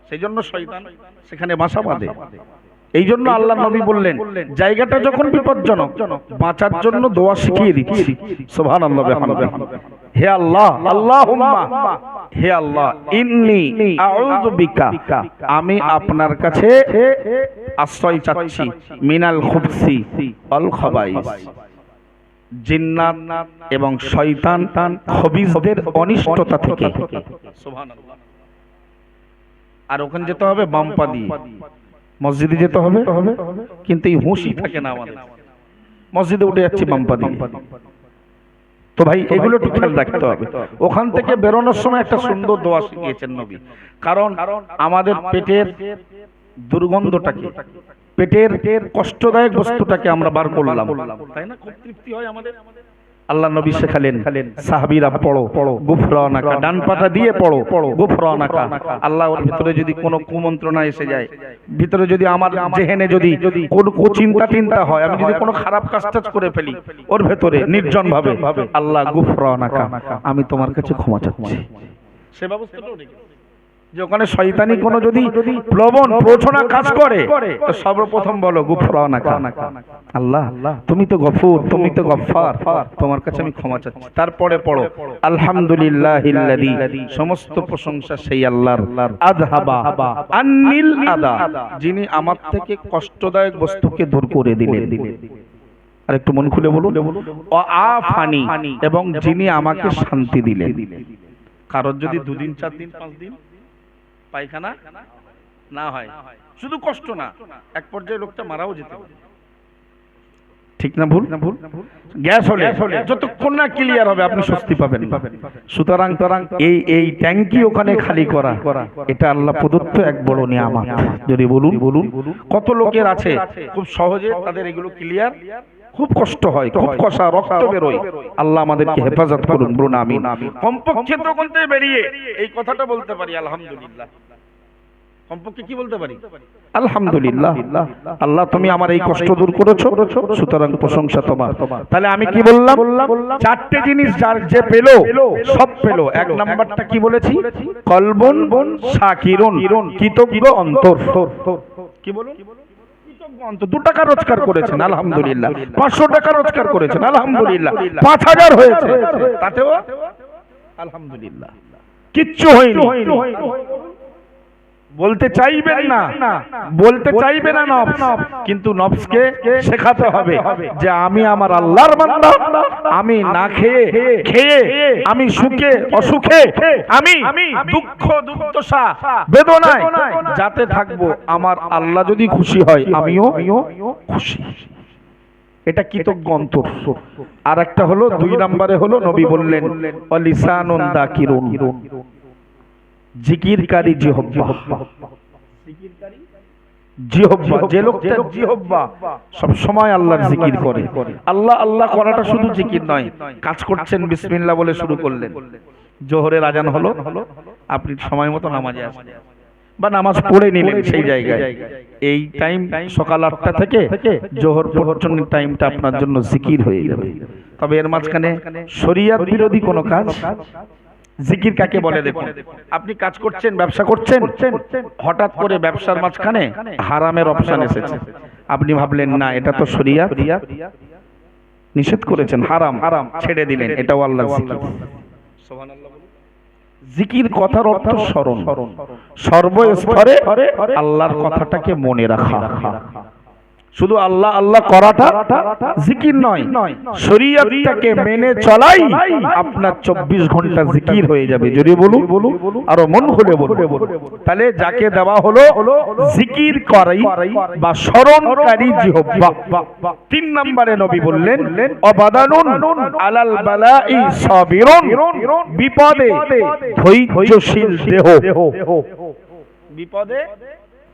সেই জন্য শয়তান সেখানে বাসা বাঁধে। এই জন্য আল্লাহ নবী বললেন জায়গাটা যখন বিপজ্জনক, বাঁচার জন্য দোয়া শিখিয়ে দিচ্ছি। সুবহানাল্লাহ বিহামদিহি। হে আল্লাহ, আল্লাহুম্মা, হে আল্লাহ, ইন্নী আউযু বিকা, আমি আপনার কাছে আশ্রয় চাচ্ছি, মিনাল খুবসি ওয়াল খাবাইস, জিন্নাত এবং শয়তান খবিসদের অনিষ্টতা থেকে। সুবহানাল্লাহ। আর ওখানে যেতে হবে বাম পা দিয়ে, মসজিদে যেতে হবে, কিন্তু এই হুঁশই থাকে না আমাদের, মসজিদে উঠে যাচ্ছি বাম পা দিয়ে। তো ভাই এগুলো একটু খেয়াল রাখতে হবে। ওখান থেকে বেরোনোর সময় একটা সুন্দর দোয়া শিখিয়েছেন নবী, কারণ আমাদের পেটের দুর্গন্ধটাকে, পেটের কষ্টদায়ক বস্তুটাকে আমরা বার করলাম, তাই না? খুব তৃপ্তি হয় আমাদের। আল্লাহ নবী শেখালেন সাহাবীরা পড়ো গুফরানাকা, ডান পাটা দিয়ে পড়ো গুফরানাকা। আল্লাহ ওর ভিতরে যদি কোনো কুমন্ত্রণা এসে যায়, ভিতরে যদি আমার জেহেনে যদি কোনো চিন্তা টিন্তা হয়, আমি যদি কোনো খারাপ কাজ টাজ করে ফেলি ওর ভেতরে নির্জন ভাবে, আল্লাহ গুফরানাকা, আমি তোমার কাছে ক্ষমা চাচ্ছি। সে ব্যবস্থাটাও রেখে যে ওখানে শয়তানি কোনো যদি প্লবন প্রচনা কাজ করে তো সর্বপ্রথম বলো গুফরানাকা, আল্লাহ তুমি তো গফুর, তুমি তো গফফার, তোমার কাছে আমি ক্ষমা চাচ্ছি। তারপরে পড়ো আলহামদুলিল্লাহিল্লাযী, সমস্ত প্রশংসা সেই আল্লাহর, আযহাবা আন্নিল আদা, যিনি আমার থেকে কষ্টদায়ক বস্তুকে দূর করে দিলেন। আর একটু মন খুলে বলুন, ও আফানি, এবং যিনি আমাকে শান্তি দিলেন। কারণ যদি 2 দিন 4 দিন 5 দিন পায়খানা না হয়, শুধু কষ্ট না, এক পর্যায়ে লোকটা মারাও যেতে পারে, ঠিক না ভুল? গ্যাস হলে যতক্ষণ না ক্লিয়ার হবে আপনি স্বস্তি পাবেন। সুতরাং এই ট্যাঙ্কি ওখানে খালি করা, এটা আল্লাহ প্রদত্ত এক বড় নিয়ামত। যদি বলুন কত লোকের আছে খুব সহজে তাদের এগুলো ক্লিয়ার, খুব কষ্ট হয়, খুব কষা রক্ত বেরোয়। আল্লাহ আমাদেরকে হেফাজত করুন, বলুন আমিন। কমপক্ষে তো কোনতে বেরিয়ে এই কথাটা বলতে পারি আলহামদুলিল্লাহ। কমপক্ষে কি বলতে পারি? আলহামদুলিল্লাহ, আল্লাহ তুমি আমার এই কষ্ট দূর করেছো, সুতরাং প্রশংসা তোমার। তাহলে আমি কি বললাম? 4টে জিনিস যার যে পেলো সব পেলো। 1 নাম্বারটা কি বলেছি? কলবুন শাকিরুন, কৃতজ্ঞ অন্তর। কি বলুন? 2 টাকা রোজগার করেছেন আলহামদুলিল্লাহ, 500 টাকা রোজগার করেছেন আলহামদুলিল্লাহ, 5000 হয়েছে তাতেও আলহামদুলিল্লাহ, কিচ্ছু হয়নি। বলতে চাইবেন না, বলতে চাইবে না নফস, কিন্তু নফসকে শেখাতে হবে যে আমি আমার আল্লাহর বান্দা, আমি না খেয়ে আমি সুখে অসুখে, আমি দুঃখ দুর্দশা বেদনায় যাতে থাকবো, আমার আল্লাহ যদি খুশি হয় আমিও খুশি। এটা কৃতজ্ঞ অন্তর। আর একটা হলো 2 নম্বরে হলো নবী বললেন অলিসানুন দাকিরুন, জিকিরকারী জিহ্বা। জিহ্বা, যে লোকটা জিহ্বা সব সময় আল্লাহর জিকির করে। আল্লাহ আল্লাহ করাটা শুধু জিকির নয়, কাজ করছেন বিসমিল্লাহ বলে শুরু করলেন, জোহরের আজান হলো, আপনি সময় মতো নামাজে আসেন বা নামাজ পড়ে নিলেন সেই জায়গায়। এই টাইম সকাল 8টা থেকে জোহর পর্যন্ত টাইমটা আপনার জন্য জিকির হয়ে যাবে। তবে এর মাঝখানে শরিয়ত বিরোধী কোনো কাজ, জিকির কাকে বলে দেখুন, আপনি কাজ করছেন, ব্যবসা করছেন, হঠাৎ করে ব্যবসার মাঝখানে হারামের অপশন এসেছে, আপনি ভাবলেন না এটা তো শরিয়ত নিষেধ করেছেন, হারাম, ছেড়ে দিলেন, এটাও আল্লাহর জিকির। সুবহানাল্লাহ। জিকির কথার অর্থ স্মরণ, সর্বস্তরে আল্লাহর কথাটাকে মনে রাখা। শুধু আল্লাহ আল্লাহ করাটা জিকির নয়, শরীয়তটাকে মেনে চলাই আপনার 24 ঘন্টা জিকির হয়ে যাবে। যদি বলুন আরো মন খুলে বলুন, তাহলে যাকে দেওয়া হলো জিকির করাই বা স্মরণকারী জিহ্বা। 3 নম্বরে নবী বললেন অবাদানুন আলাল বালাই সাবিরুন, বিপদে ধৈর্যশীল দেহ। বিপদে,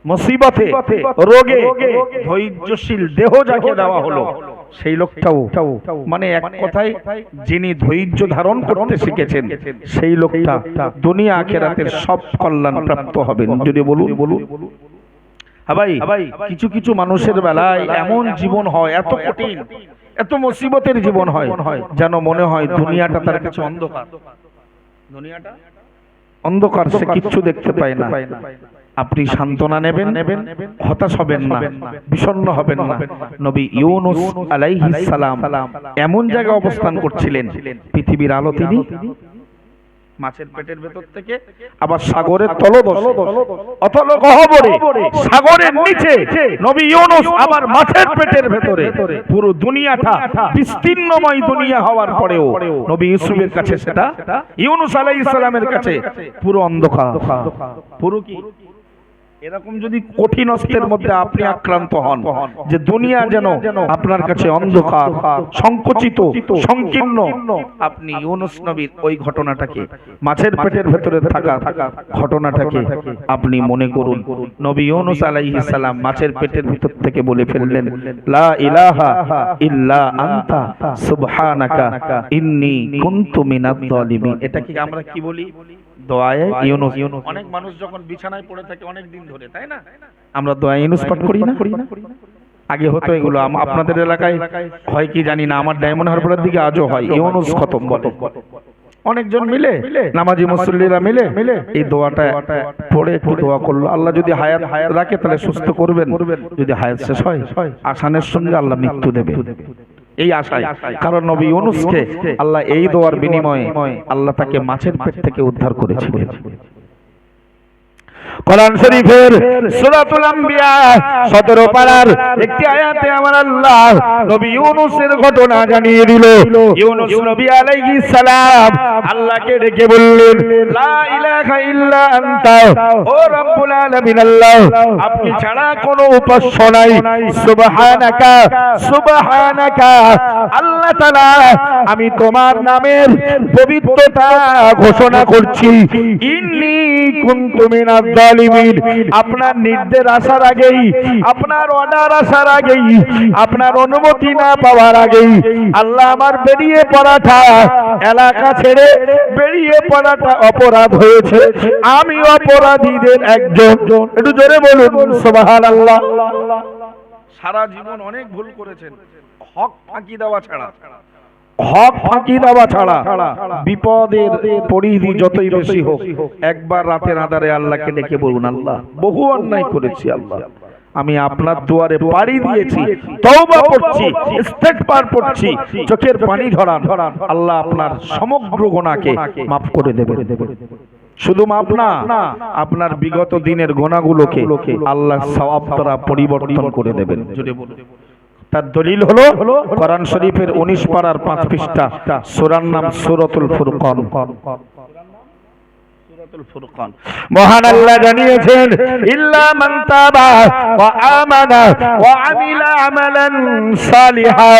মুসিবতে, রোগে ধৈর্যশীল দেহ যাকে দেওয়া হলো, সেই লোকটাও মানে এক কথায় যিনি ধৈর্য ধারণ করতে শিখেছেন সেই লোকটা দুনিয়া আখিরাতের সব কল্যাণ প্রাপ্ত হবেন। যদি বলুন ভাই, কিছু কিছু মানুষের বেলায় এমন জীবন হয়, এত কঠিন, এত মুসিবতের জীবন হয়, যেন মনে হয় দুনিয়াটা তার কাছে অন্ধকার। দুনিয়াটা অন্ধকার, সে কিচ্ছু দেখতে পায় না। আপনি সান্ত্বনা নেবেন, হতাশ হবেন না, বিষণ্ণ হবেন না। নবী ইউনুস আলাইহিস সালাম এমন জায়গায় অবস্থান করছিলেন, পৃথিবীর আলো তিনি মাছের পেটের ভেতর থেকে আবার সাগরের তলদেশে, অতল গহ্বরে সাগরের নিচে নবী ইউনুস আবার মাছের পেটের ভেতরে। পুরো দুনিয়াটা বিস্তীর্ণময় দুনিয়া হওয়ার পরেও নবী ইউসুফের কাছে সেটা, ইউনুস আলাইহিস সালামের কাছে পুরো অন্ধকার। পুরো কি এরকম যদি কঠিন অস্ত্রের মধ্যে আপনি আক্রান্ত হন যে দুনিয়া যেন আপনার কাছে অন্ধকার, সংকুচিত, সংকীর্ণ, আপনি ইউনুস নবীর ওই ঘটনাটাকে, মাছের পেটের ভেতরে থাকা ঘটনাটাকে আপনি মনে করুন। নবী ইউনুস আলাইহিস সালাম মাছের পেটের ভিতর থেকে বলে ফেললেন লা ইলাহা ইল্লা আনতা সুবহানাকা ইন্নী কুনতু মিনাজ জালিমিন। এটা কি আমরা কি বলি? দোয়ায়ে ইউনুস। অনেক মানুষ যখন বিছানায় পড়ে থাকে অনেক দিন ধরে, তাই না, আমরা দোয়া ইউনুস পাঠ করি না? আগে হতো এগুলো, আপনাদের এলাকায় হয় কি জানি না, আমার ডায়মন্ড হারবারের দিকে আজও হয়, ইউনুস খতম বলে। অনেকজন মিলে, নামাজি মুসল্লিরা মিলে এই দোয়াটা পড়ে একটু দোয়া করলো, আল্লাহ যদি হায়াত রাখে তাহলে সুস্থ করবেন, যদি হায়াত শেষ হয় আসানের সঙ্গে আল্লাহ মৃত্যু দেবে, এই আশায়। কারণ নবী ইউনুসকে আল্লাহ এই দোয়ার বিনিময়ে আল্লাহ তাকে মাছের পেট থেকে উদ্ধার করেছিলেন। কোরআন শরীফের সূরাতুল আম্বিয়া 17 পারার একটি আয়াতে আমার আল্লাহ নবী ইউনুসের ঘটনা জানিয়ে দিল। ইউনুস নবী আলাইহিস সালাম আল্লাহকে ডেকে বললেন লা ইলাহা ইল্লা আনতা, ও রব্বুল আলামিন আল্লাহ, আপনি ছাড়া কোনো উপাস্য নাই, সুবহানাকা, সুবহানাকা, আল্লাহ তাআলা আমি তোমার নামের পবিত্রতা ঘোষণা করছি। ইন্নী কুনতু মিনাজ জালিমিন, আপনার নির্দেশ আসার আগেই, আপনার অর্ডার আসার আগেই, আপনার অনুমতি না পাওয়ার আগেই আল্লাহ আমার বেরিয়ে পড়াটা, এলাকা ছেড়ে বেরিয়ে পড়াটা অপরাধ হয়েছে, আমি অপরাধীদের একজন। একটু জোরে বলুন সুবহানাল্লাহ। সারা জীবন অনেক ভুল করেছেন, হক ফাঁকি দেওয়া ছাড়া, হক ফাঁকি দেওয়া ছাড়া। বিপদের পরিধি যতই বেশি হোক, একবার রাতের আঁধারে আল্লাহকে ডেকে বলুন আল্লাহ বহু অন্যায় করেছি, আল্লাহ আমি আপনার দুয়ারে পাড়ি দিয়েছি, তওবা করছি, ইস্তেগফার করছি, চোখের পানি ঝরান, আল্লাহ আপনার সমগ্র গুনাহকে মাফ করে দেবেন। শুধু মাফ না, আপনার বিগত দিনের গুনাহগুলোকে আল্লাহ সওয়াব দ্বারা পরিবর্তন করে দেবেন। যদি বলুন তার দলিল হলো কোরআন শরীফের 19 পারার 5 পৃষ্ঠা, সূরার নাম সূরাতুল ফুরকান। মহান আল্লাহ জানিয়েছেন ইল্লা মান তাবা ওয়া আমানা ওয়া আমিলা আমালান সালিহা।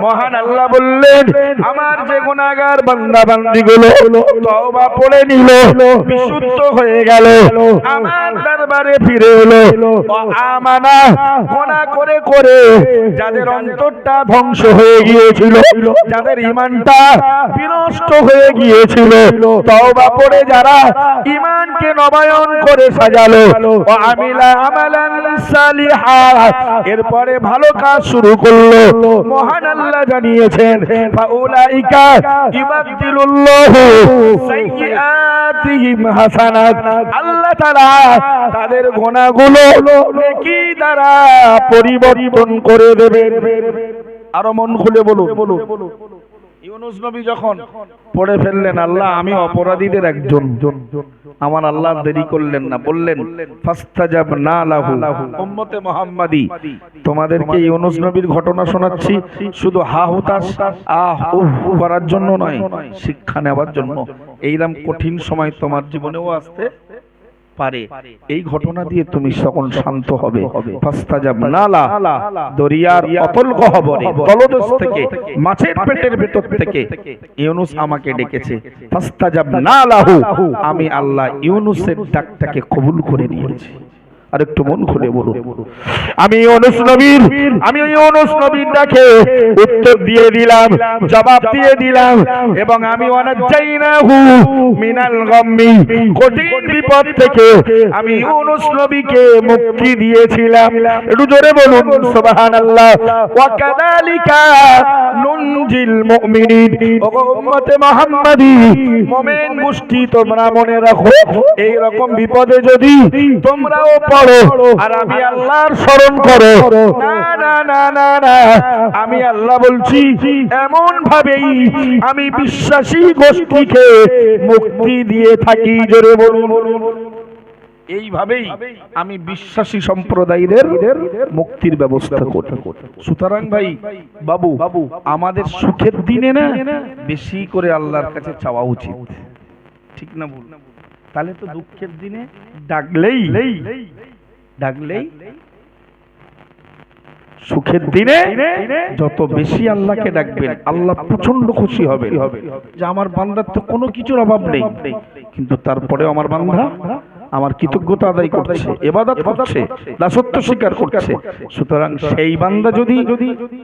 মহান আল্লাহ বললেন আমার যে গুনাহগার বান্দা বান্দীগুলো তওবা পড়ে নিল, বিশুদ্ধ হয়ে গেল, আমার দরবারে ফিরে এলো, ওয়া আমানা, গুনাহ করে করে যাদের অন্তরটা ধ্বংস হয়ে গিয়েছিল, যাদের ঈমানটা বিনষ্ট হয়ে গিয়েছিল, তওবা পড়ে যারা ঈমানকে নবায়ন করে সাজালো, ও আমিলা আমালান সালিহা, এরপরে ভালো কাজ শুরু করলো, মহান আল্লাহ জানিয়েছেন ফাউলাইকা ইবাদদিলুল্লাহু সাইয়্যাতিহিম হাসানাত, আল্লাহ তাআলা তাদের গুনাহগুলো নেকি দ্বারা পরিবর্তন করে দেবেন। আরো মন খুলে বলুন ইউনুস নবী যখন পড়ে ফেললেন, আল্লাহ আমি অপরাধীদের একজন, আমার আল্লাহ দেরি করলেন না, বললেন ফাস্তাজাবনা লাহু। উম্মতে মুহাম্মাদি, তোমাদেরকে ইউনুস নবীর ঘটনা শোনাচ্ছি শুধু হা হুতাশ আহ উহ করার জন্য নয়, শিক্ষা নেওয়ার জন্য। এইরকম কঠিন সময় তোমার জীবনেও আসতে পারে, এই ঘটনা দিয়ে তুমি তখন শান্ত হবে। ফাস্তাজাবনা লা, দরিয়ার অতল গহ্বরে তলদেশ থেকে, মাছের পেটের ভেতর থেকে ইউনুস আমাকে ডেকেছে। ফাস্তাজাবনা লাহু, আমি আল্লাহ ইউনুসের ডাকটাকে কবুল করে নিয়েছি। আর একটু মন খুলে বলুন, আমি ইউনুস নবীর ডাকে উত্তর দিয়ে দিলাম, জবাব দিয়ে দিলাম, এবং আমি ওয়ানাজাইনাহু মিনাল গাম্মি, কঠিন বিপদ থেকে আমি ইউনুস নবীকে মুক্তি দিয়েছিলাম। একটু জোরে বলুন সুবহানাল্লাহ। ওয়া কাযালিকা নুনজিল মুমিনিন। ওগো উম্মতে মুহাম্মাদি, মুমিন গোষ্ঠী তোমরা মনে রাখো, এই রকম বিপদে যদি তোমরাও আর আমি আল্লাহর স্মরণ করো, না না না না না, আমি আল্লাহ বলছি এমন ভাবেই আমি বিশ্বাসী গোষ্ঠীকে মুক্তি দিয়ে থাকি। জোরে বলুন, এইভাবেই আমি বিশ্বাসী সম্প্রদায়ের মুক্তির ব্যবস্থা করি। সুতরাং ভাই বাবু, আমাদের সুখের দিনে না বেশি করে আল্লাহর কাছে চাওয়া উচিত, ঠিক না ভুল? তাহলে তো দুঃখের দিনে ডাকলেই, সুখের দিনে যত বেশি আল্লাহকে ডাকবেন, আল্লাহ প্রচন্ড খুশি হবে যে আমার বান্দার তো কোনো কিছুর অভাব নেই, কিন্তু তারপরে আমার বান্দা আমার কৃতজ্ঞতা আদায় করছে, ইবাদত করছে, দাসত্ব স্বীকার করছে। সুতরাং সেই বান্দা যদি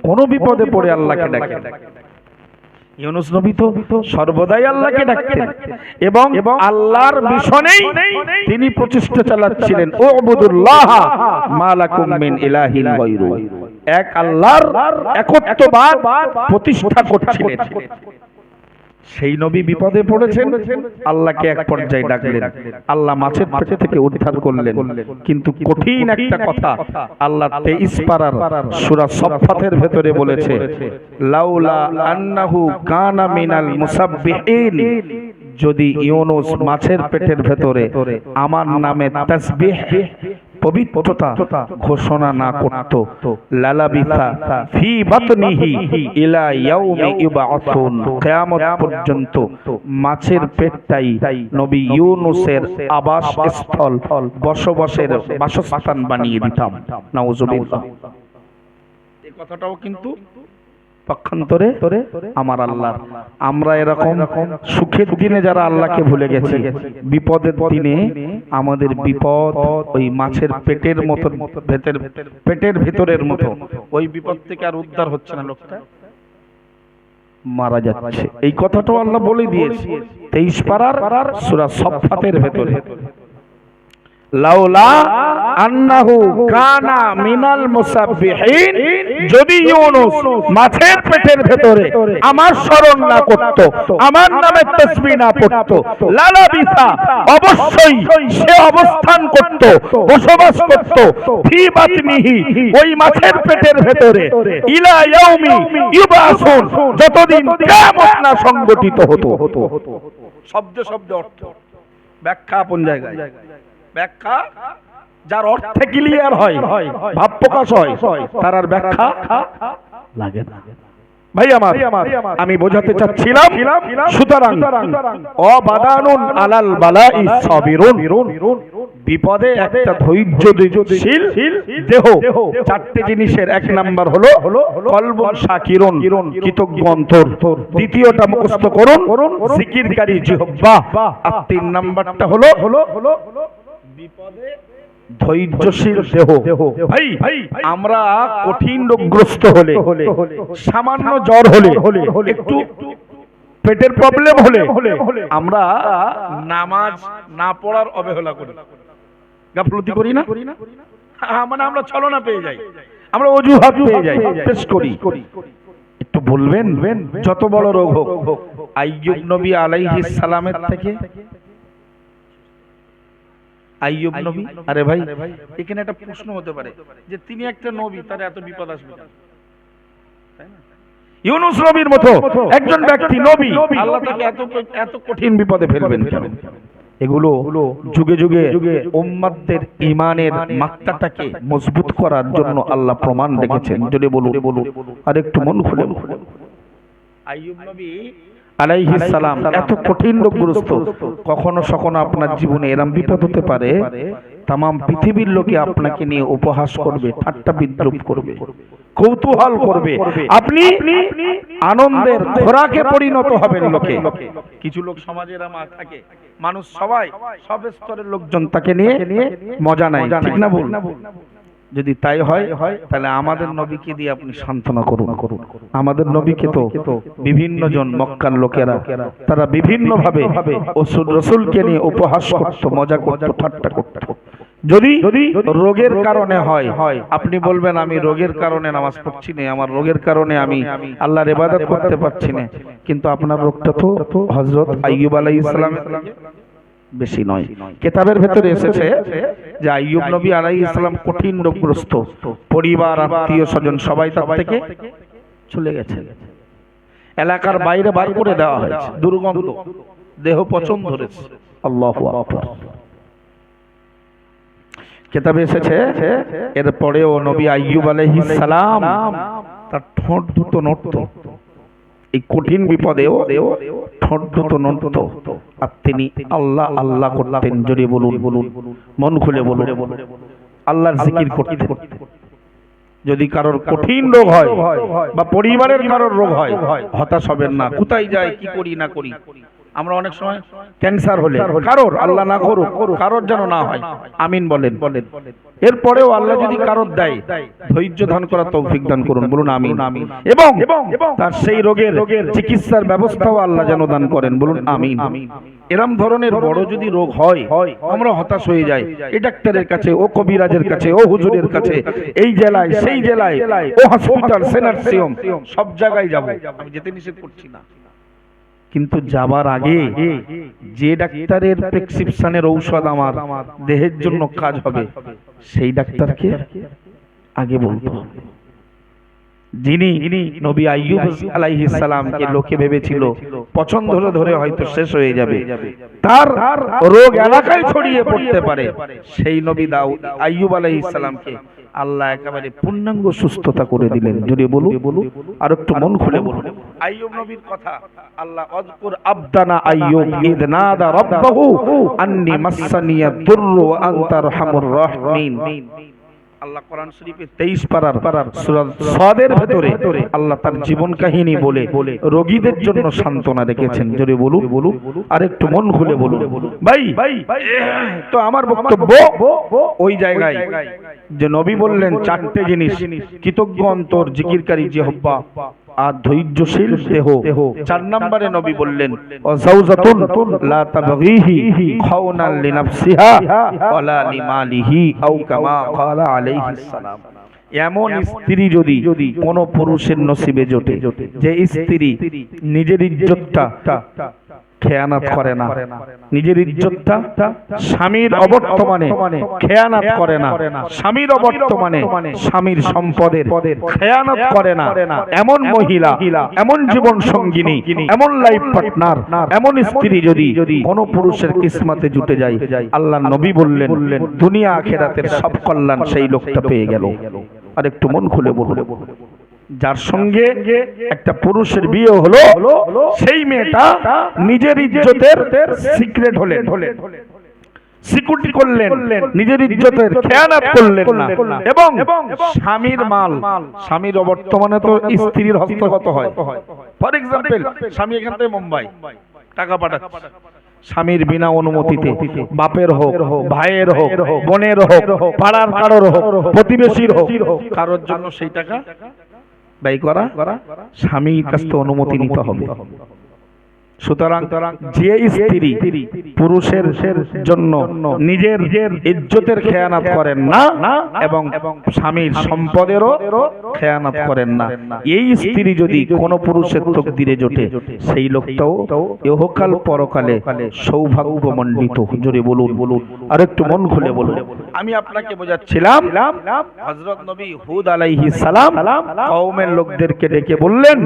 কোনো বিপদে পড়ে আল্লাহকে ডাকে, ইউনুস নবী তো সর্বদাই আল্লাহকে ডাকতেন এবং আল্লাহর মিশনেই তিনি প্রচেষ্টা চালাচ্ছিলেন। উবুদুল্লাহ মা লাকুম মিন ইলাহিন গায়রু, এক আল্লাহর একত্ববাদ প্রতিষ্ঠা করছিলেন। সেই নবী বিপদে পড়েছেন, আল্লাহকে এক পর্যায়ে ডাকলেন, আল্লাহ মাছের পেট থেকে উদ্ধার করলেন। কিন্তু কঠিন একটা কথা আল্লাহ 23 পারার সূরা সাফফাতের ভেতরে বলেছে, লাউলা আন্নাহু কানা মিনাল মুসাব্বিহিন, যদি ইউনুস মাছের পেটের ভেতরে আমার নামে তাসবিহ পবিত্রতা ঘোষণা না করত, লালাবিসা ফি বাতনিহি ইলা ইয়াউমি ইউবাসুন, কিয়ামত পর্যন্ত মাছের পেটটাই নবী ইউনুসের আবাসস্থল, বসবাসের বাসস্থান বানিয়ে দিতাম। নাউজুবিল্লাহ। এই কথাটাও কিন্তু পক্ষান্তরে আমার আল্লাহ। আমরা এরকম সুখের দিনে যারা আল্লাহকে ভুলে গেছি, বিপদের দিনে আমাদের বিপদ ওই মাছের পেটের মতো, পেটের ভেতরের মতো, ওই বিপদ থেকে আর উদ্ধার হচ্ছে না, লোকটা মারা যাচ্ছে। এই কথাটাও আল্লাহ বলে দিয়েছে 23 পারার সূরা সাফফাতের ভেতরে, লাউলা আন্নাহু কানা মিনাল মুসাব্বিহিন, যদি ইউনুস মাছের পেটের ভেতরে আমার স্মরণ না করত, আমার নামে তাসবিহ না পড়ত, লালাবিসা অবশ্যই সে অবস্থান করত, বসবাস করত, ফি বাতনিহি ওই মাছের পেটের ভেতরে, ইলা ইয়াউমি ইউবাসুন, যতদিন কিয়ামত না সংগঠিত হতো। শব্দ অর্থ ব্যাখ্যা আপন জায়গায়, ব্যাখ্যা যার অর্থে ক্লিয়ার হয়, ভাব প্রকাশ হয়, তার আর ব্যাখ্যা লাগে না। ভাই আমার, আমি বোঝাতে চাচ্ছিলাম, সুতরাং অবাদানুন আলাল বালাই সাবিরুন, বিপদে একটা ধৈর্যশীল দেহ। চারটি জিনিসের এক নাম্বার হলো কলবুন শাকিরুন, কৃতজ্ঞ অন্তর। দ্বিতীয়টা মুখস্থ করুন, জিকিরকারী জিহ্বা। আর 3 নাম্বারটা হলো বিপদে ধৈর্যশীল দেহ। ভাই, আমরা কঠিন রোগগ্রস্ত হলে, সামান্য জ্বর হলে, একটু পেটের প্রবলেম হলে আমরা নামাজ না পড়ার অবহেলা করি, গাফলতি করি না? মানে আমরা ছলনা পেয়ে যাই, আমরা অজুহাত পেয়ে যাই, পেশ করি। একটু বলবেন, যত বড় রোগ হোক, আইয়ুব নবী আলাইহিস সালামের থেকে আইয়ুব নবী, আরে ভাই এখানে একটা প্রশ্ন হতে পারে যে তিনি একটা নবী, তার এত বিপদ আসবে, তাই না? ইউনূস নবীর মতো একজন ব্যক্তি নবী, আল্লাহ তাকে এত কঠিন বিপদে ফেলবেন কেন? এগুলো যুগে যুগে উম্মতের ঈমানের মাত্রাটাকে মজবুত করার জন্য আল্লাহ প্রমাণ রেখেছেন। যদি বলুন আর একটু মন খুলে আইয়ুব নবী আলাইহিস সালাম এত কঠিন রোগগ্রস্ত, কখনো সখনো আপনার জীবনে এরকম বিপদ হতে পারে, তাম পৃথিবীর লোকে আপনাকে নিয়ে উপহাস করবে, ঠাট্টা বিদ্রুপ করবে, কৌতূহল করবে, আপনি আনন্দের খোরাকে পরিণত হবেন লোকে। কিছু লোক সমাজের থাকে, মানুষ সবাই সব স্তরের লোকজন তাকে নিয়ে মজা নেয়, ঠিক না বল? যদি তাই হয় তাহলে আমাদের নবীকে দিয়ে আপনি সান্ত্বনা করুন। আমাদের নবীকে তো বিভিন্ন জন মক্কার লোকেরা তারা বিভিন্ন ভাবে রাসূলকে নিয়ে উপহাস করত, মজা করত, ঠাট্টা করত। যদি রোগের কারণে হয়, আপনি বলবেন আমি রোগের কারণে নামাজ পড়ছি না, আমার রোগের কারণে আমি আল্লাহর ইবাদত করতে পারছি না, কিন্তু আপনার রোগটা তো হযরত আইয়ুব আলাইহিস সালামের বেশি নয়। কিতাবের ভেতরে এসেছে যে আইয়ুব নবী আলাইহিস সালাম কঠিন রোগগ্রস্ত, পরিবার আত্মীয় স্বজন সবাই তার থেকে চলে গেছে, এলাকার বাইরে বার করে দেওয়া হয়েছে, দুর্গন্ধ, দেহ পচন ধরেছে। আল্লাহু আকবার। কিতাবে এসেছে এরপরেও নবী আইয়ুব আলাইহিস সালাম তার ঠোঁট দুটো নড়ত, এই কঠিন বিপদেও ঠোঁট দুটো নড়ত, আর তিনি আল্লাহ আল্লাহ করতেন। জোরে বলুন, মন খুলে বলুন, আল্লাহর জিকির করতেন। যদি কারোর কঠিন রোগ হয় বা পরিবারের কারোর রোগ হয়, হতাশ হবেন না। কোথায় যাই, কি করি না করি, আমরা অনেক সময় ক্যান্সার হলে কারোর, আল্লাহ না করুক, কারোর যেন না হয়, আমিন বলেন। এরপরেও আল্লাহ যদি কারোর দেয়, ধৈর্য ধারণ করার তৌফিক দান করুন, বলুন আমিন। এবং তার সেই রোগের চিকিৎসার ব্যবস্থাও আল্লাহ যেন দান করেন, বলুন আমিন। এরম ধরনের বড় যদি রোগ হয়, আমরা হতাশ হয়ে যাই, এই ডাক্তারের কাছে, ও কবিরাজের কাছে, ও হুজুরের কাছে, এই জেলায় সেই জেলায়, ও হসপিটাল, সেনার্সিয়াম, সব জায়গায় যাব, আমি যেতে নিষেধ করছি না, কিন্তু যাবার আগে যে ডাক্তারের প্রেসক্রিপশনের ঔষধ আমার দেহের জন্য কাজ হবে, সেই ডাক্তারকে আগে বলতে হবে। যিনি নবী আইয়ুব আলাইহিস সালামকে লোকে ভেবেছিল পছন্দ ধরে হয়তো শেষ হয়ে যাবে, তার রোগ এলাকায় ছড়িয়ে পড়তে পারে, সেই নবী আইয়ুব আলাইহিস সালামকে আল্লাহ একেবারে পূর্ণাঙ্গ সুস্থতা করে দিলেন। যদি বলুন আর একটু মন খুলে বলুন আইয়ুব নবীর কথা। আল্লাহ আযকুর আবদানা আইয়ুব ইদ নাদা রাব্বাহু আন্নী মাসসানিয়াদ দুররু ওয়া আনতা আরহামুর রাহিমিন। আল্লাহ কোরআন শরীফে 23 পারার সূরা সাদের ভেতরে আল্লাহ তার জীবন কাহিনী বলে রোগীদের জন্য সান্ত্বনা রেখেছেন। যদি বলুন আর একটু মন খুলে বলুন ভাই। তো আমার বক্তব্য ওই জায়গায় যে নবী বললেন চারটে জিনিস, কৃতজ্ঞ অন্তর, জিকিরকারী জিহ্বা আর ধৈর্যশীল দেহ। 4 নম্বরে নবী বললেন ওয়াজাউজাতুন লা তাবগীহি খাওনান লিনাফসিহা ওয়ালা লিমালিহি আও কামা ক্বালা আলাইহিস সালাম। এমন স্ত্রী যদি কোন পুরুষের নসিবে জোটে, যে স্ত্রী নিজের ইজ্জতটা খেয়ানত করে না, নিজের ইজ্জতটা স্বামীর অবর্তমানে খেয়ানত করে না, স্বামীর অবর্তমানে স্বামীর সম্পদের খেয়ানত করে না, এমন মহিলা, এমন জীবন সঙ্গিনী, এমন লাইফ পার্টনার, এমন স্ত্রী যদি কোন পুরুষের কিসমতে জুটে যায়, আল্লাহ নবী বললেন দুনিয়া আখিরাতের সব কল্যাণ সেই লোকটা পেয়ে গেল। আর একটু মন খুলে বলুন, যার সঙ্গে একটা পুরুষের বিয়ে হলো, সেই মেয়েটা নিজের ইজ্জতের সিক্রেট হলেন, সিকিউরিটি করলেন, নিজের ইজ্জতের খেয়ানত করলেন না, এবং স্বামীর মাল, স্বামীর অবর্তমানে তো স্ত্রীর হস্তগত হয়। ফর এক্সাম্পল, স্বামী এখান থেকে মুম্বাই টাকা পাঠাচ্ছে, স্বামীর বিনা অনুমতিতে, বাপের হোক, ভাইয়ের হোক, বোনের হোক, পাড়ার কারোর হোক, প্রতিবেশীর হোক, কারোর জন্য সেই টাকা ব্যয় করা স্বামীর কাছ থেকে অনুমতি নিতে হবে। সুতরাং যে স্ত্রী পুরুষের জন্য নিজের ইজ্জতের খেয়ানত করেন না এবং স্বামীর সম্পদেরও খেয়ানত করেন না, এই স্ত্রী যদি কোন পুরুষের তকদিরে জোটে, সেই লোকটাও ইহকাল পরকালে সৌভাগ্যমণ্ডিত। জোরে বলুন, আর একটু মন খুলে বলুন। আমি আপনাকে বোঝাচ্ছিলাম, হযরত নবী হুদ আলাইহিস সালাম কওমের লোকদেরকে ডেকে বললেন,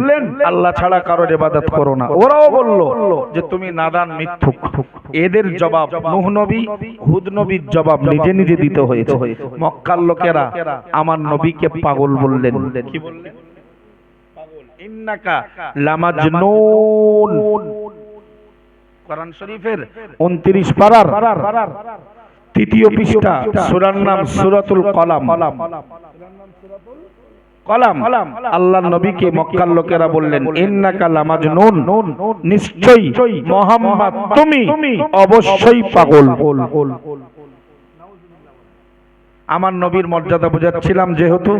আল্লাহ ছাড়া কারোর ইবাদত করো না। ওরাও বলল যে তুমি নাদান, মিথ্যুক। এদের জবাব নূহ নবী, হুদ নবীর জবাব নিজে নিজে দিতে হয়েছে। মক্কার লোকেরা আমার নবীকে পাগল বললেন। কি বললেন? পাগল। ইন্নাকা লামাজনুন। কোরআন শরীফের 29 পারার 3য় পৃষ্ঠা, সূরার নাম সূরাতুল কলাম। কলাম। আল্লাহর নবীকে মক্কার লোকেরা বললেন, ইন্নাকা লামাজনুন, নিশ্চয়ই মুহাম্মদ তুমি অবশ্যই পাগল। আমার নবীর মর্যাদা বোঝাচ্ছিলাম, যেহেতু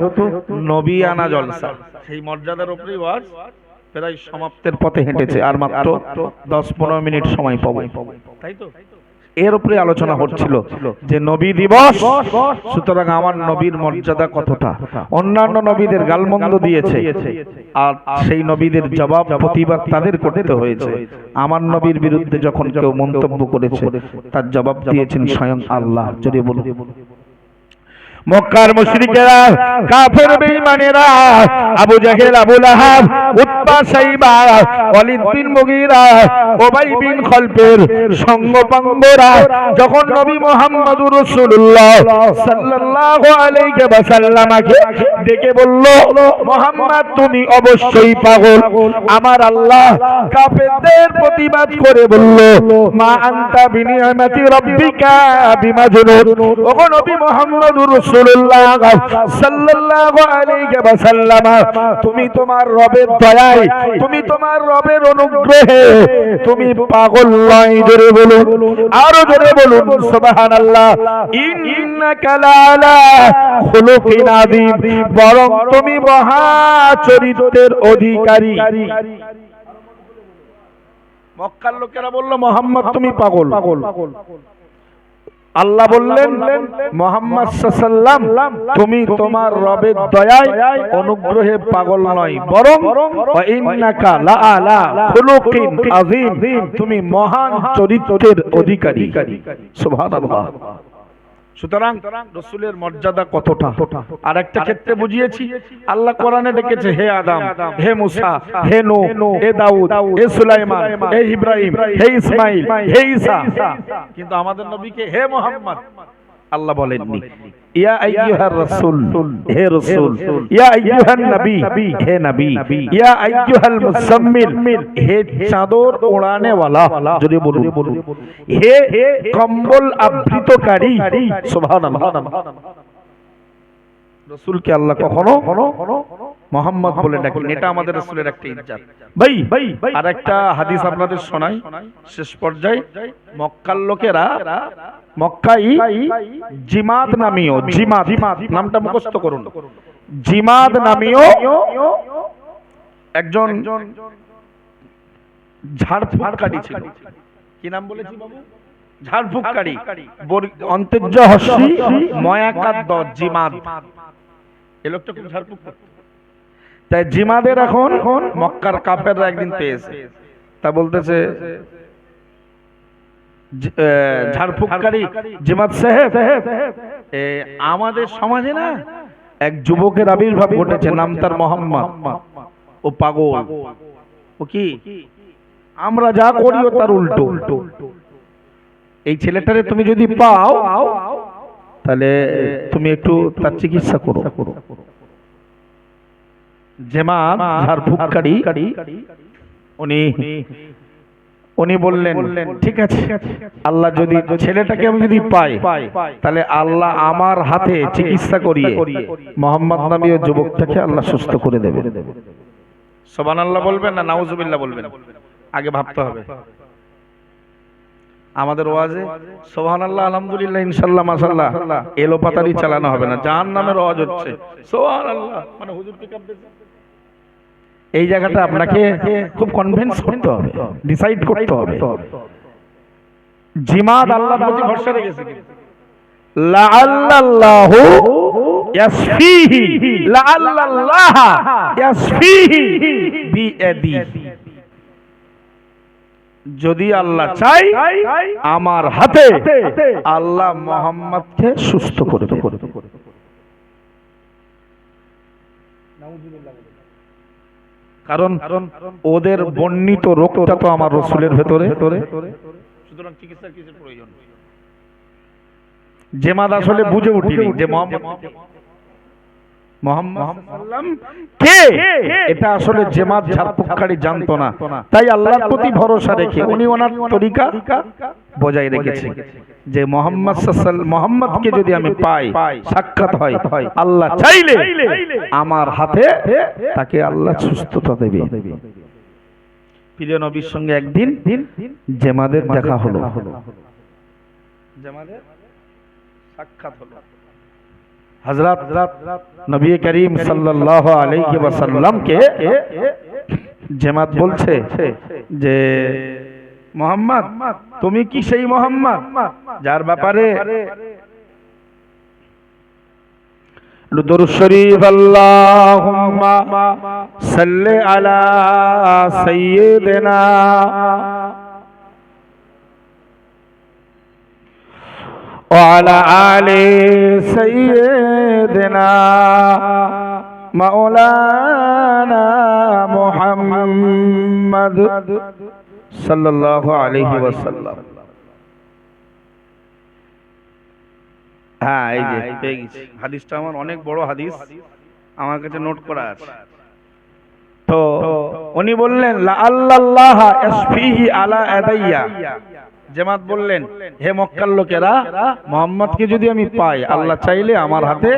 নবী আনা জলসা, সেই মর্যাদার উপরেই ওয়াজ প্রায় সমাপ্তের পথে হেঁটেছে। আর মাত্র 10-15 মিনিট সময় পাবো, তাই তো? এর উপরে আলোচনা হচ্ছিল যে নবী দিবস, সুতরাং আমার নবীর মর্যাদা কতটা। অন্যান্য নবীদের গালমন্দ দিয়েছে, আর সেই নবীদের জবাব প্রতিবাদ তাদের করতে হয়েছে। আমার নবীর বিরুদ্ধে যখন কেউ মন্তব্য করেছে, তার জবাব দিয়েছেন স্বয়ং আল্লাহ। যদি বলুন, মক্কার মুশরিকেরা, কাফের বেঈমানেরা, আবু জাহেল, আবু লাহাব, উতবা, সাইবা, ওয়ালিদ বিন মুগীরা, উবাই বিন খালফের সঙ্গপাঙ্গরা যখন নবী মুহাম্মদুর রাসূলুল্লাহ সাল্লাল্লাহু আলাইহি ওয়াসাল্লামকে ডেকে বলল, মুহাম্মদ তুমি অবশ্যই পাগল, আমার আল্লাহ কাফেরদের প্রতিবাদ করে বলল, মা আনতা বিনিয়ামাতি রাব্বিকা বিমাজনুন। ওগো নবী মুহাম্মদুর রাসূলুল্লাহ সাল্লাল্লাহু আলাইহি ওয়াসাল্লাম, তুমি তোমার রবের দয়ায়, তুমি তোমার রবের অনুগ্রহে তুমি পাগল নয়। জোরে বলুন, আরো জোরে বলুন সুবহানাল্লাহ। ইন্নাকা লাআলা খুলুকিন আযীম, বরং তুমি মহা চরিত্রের অধিকারী। মক্কার লোকেরা বলল, মুহাম্মদ তুমি পাগল। আল্লাহ বললেন, মুহাম্মদ সাল্লাল্লাহু আলাইহি ওয়াসাল্লাম তুমি তোমার রবের দয়ায় অনুগ্রহে পাগল নয়, বরং ওয়া ইন্নাকা লাআলা খুলুকিন আযীম, তুমি মহান চরিত্রের অধিকারী। সুবহানাল্লাহ। সুতরাং রাসূলের মর্যাদা কতটা আর একটা ক্ষেত্রে বুঝিয়েছি। আল্লাহ কোরআনে ডেকেছে, হে আদম, হে মুসা, হে নূহ, হে দাউদ, হে সুলাইমান, হে ইব্রাহিম, হে ইসমাঈল, হে ঈসা। কিন্তু আমাদের নবীকে হে মুহাম্মদ আল্লাহ বলেননি। ইয়া আইয়ুহার রাসূল, হে রাসূল, ইয়া আইয়ুহান নবী, হে নবী, ইয়া আইয়ুহাল মুসাম্মিল, হে চাদর ওড়ানে ওয়ালা। যদি বলুন, হে কম্বল আবৃতকারী। সুবহানাল্লাহ। রাসূলকে আল্লাহ কখনো মুহাম্মদ বলে ডাকেন, এটা আমাদের রাসূলের একটা ইজ্জত। ভাই আরেকটা হাদিস আপনাদের শোনাই শেষ পর্যায়ে। মক্কার লোকেরা, মক্কায় জিমাদ নামীয়, জিমাদ নামটা মুখস্থ করুন, জিমাদ নামীয় একজন ঝাড়ফুঁককারী ছিল। কি নাম বলেছি বাবু? ঝাড়ফুঁককারী। অন্তর্য হস্যি ময়াকার দ, জিমাদ। এই লোকটা খুব ঝাড়ফুঁক করত। তাই জিমাদের এখন মক্কার কাফেররা একদিন পেয়েছে, তা বলতেছে, ঝাড়ফুঁককারী জিমাদ সাহেব, আমাদের সমাজে না এক যুবকের আবির্ভাব ঘটেছে, নাম তার মোহাম্মদ। ও পাগল, ও কি আমরা যা করি ও তার উল্টো। এই ছেলেটারে তুমি যদি পাও, তাহলে তুমি একটু তার চিকিৎসা করো। জিমাদ ঝাড়ফুঁককারী উনি বললেন, ঠিক আছে, আল্লাহ যদি ছেলেটাকে আমি যদি পাই, তাহলে আল্লাহ আমার হাতে চিকিৎসা করিয়ে মুহাম্মদ নামীয় যুবকটাকে আল্লাহ সুস্থ করে দেবে। সুবহানাল্লাহ বলবেন না নাউজুবিল্লাহ বলবেন? আগে ভাবতে হবে। আমাদের ওয়াজে সুবহানাল্লাহ, আলহামদুলিল্লাহ, ইনশাআল্লাহ, মাশাআল্লাহ এলোপাতারি চালানো হবে না। জাহান্নামের ওয়াজ হচ্ছে সুবহানাল্লাহ, মানে হুজুর পিকআপ দিচ্ছে। এই জায়গাটা আপনাকে খুব কনভিন্স করতে হবে, ডিসাইড করতে হবে। জিমাদ আল্লাহর প্রতি ভরসা রেখেছে, লাআল্লাহু ইয়াসফিহি, লাআল্লাহ ইয়াসফিহি বিয়াদি। যদি আল্লাহ চাই আমার হাতে আল্লাহ মুহাম্মদকে সুস্থ করে দেবে। কারণ ওদের বর্ণিত রোগটা তো আমার রাসূলের ভেতরে, সুতরাং চিকিৎসার কিছু প্রয়োজন নেই। জিমাদ আসলে বুঝে উঠিনি যে মুহাম্মদ কে, এটা আসলে জিমাদ ঝাড়ফুঁককারী জানতো না। তাই আল্লাহর প্রতি ভরসা রেখে উনি ওনার তরিকা বজায় রেখেছে যে মুহাম্মদকে যদি আমি পাই, সাক্ষাৎ হয়, আল্লাহ চাইলে আমার হাতে তাকে আল্লাহ সুস্থতা দেবে। প্রিয় নবীর সঙ্গে একদিন জিমাদের দেখা হলো, জিমাদের সাক্ষাৎ হলো। হযরত নবী করিম সাল্লাল্লাহু আলাইহি ওয়াসাল্লামকে জিমাদ বলছে যে মুহাম্মদ, তুমি কি সেই মুহাম্মদ যার ব্যাপারে দুরূদ শরীফ আল্লাহুম্মা সাল্লি আলা সাইয়্যিদিনা وعلى آل سيدنا مولانا محمد صلى الله عليه وسلم। হ্যাঁ, এই যে পেয়ে গেছি। হাদিসটা আমার অনেক বড় হাদিস, আমার কাছে নোট করা আছে। তো উনি বললেন লাআল্লাহ ইয়াসফিহি আলা আদাইয়া। জিমাদ বললেন, হে মক্কার লোকেরা, মুহাম্মদকে যদি আমি পাই, আল্লাহ চাইলে আমার হাতে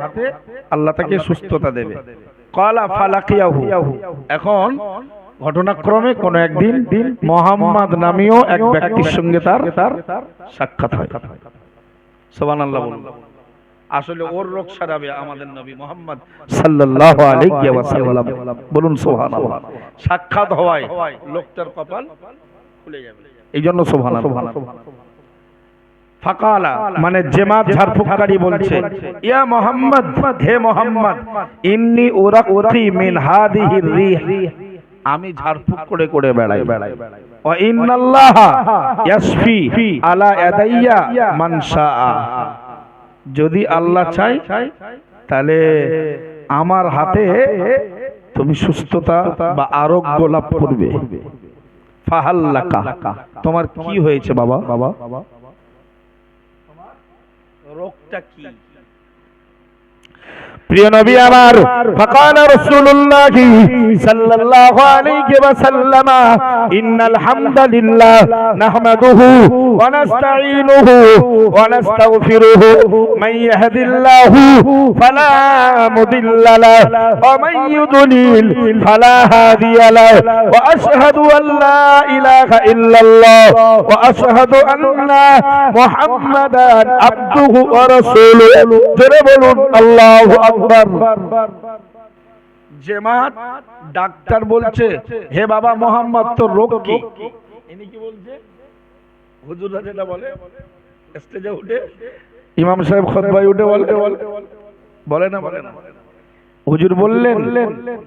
আল্লাহ তাকে সুস্থতা দেবে। ক্বালা ফালাকিয়াহু। এখন ঘটনাক্রমে কোন একদিন মুহাম্মদ নামীয় এক ব্যক্তির সঙ্গে তার সাক্ষাৎ হয়। সুবহানাল্লাহ বলুন। আসলে ওর রোগ সারাবে আমাদের নবী মুহাম্মদ সাল্লাল্লাহু আলাইহি ওয়াসাল্লাম। বলুন সুবহানাল্লাহ। সাক্ষাৎ হওয়ায় লোকটার কপাল খুলে যাবে, এই জন্য সুবহানাল্লাহ। ফাকালা মানে জিমাদ ঝাড়ফুঁককারী বলছে, ইয়া মুহাম্মদ, হে মুহাম্মদ, ইন্নী উরাকি মিন হাদিহির রিহ, আমি ঝাড়ফুঁক করে করে বেড়াই। ওয়া ইন্নাল্লাহা ইয়াসফি আলা ইয়াদাইয়া মান শাআ, যদি আল্লাহ চাই তাহলে আমার হাতে তুমি সুস্থতা বা আরোগ্য লাভ করবে। ফাহাল্লাকা, তোমার কি হয়েছে বাবা, রোগটা কি? প্রিয় নবী আমার, ফাকাল রাসূলুল্লাহ সাল্লাল্লাহু আলাইহি ওয়াসাল্লাম, ইন্নাল হামদালিল্লাহ নাহমাদুহু ওয়া নাস্তাঈনুহু ওয়া নাস্তাগফিরুহু, মান ইয়াহদিল্লাহু ফালা মুদিল্লা লাহু ওয়া মান ইউদ্লিল ফালা হাদিয়া লাহু, ওয়া আশহাদু আল লা ইলাহা ইল্লাল্লাহ ওয়া আশহাদু আন্না মুহাম্মাদান আবদুহু ওয়া রাসূলুহু। জোরে বলুন আল্লাহু আকবার। জিমাদ ডাক্তার বলছে, হে বাবা মুহাম্মদ, তোর রোগ কি? ইনি কি বলছে? হুজুররা যেটা বলে স্টেজে উঠে, ইমাম সাহেব খুতবায় উঠে বলে না, হুজুর বললেন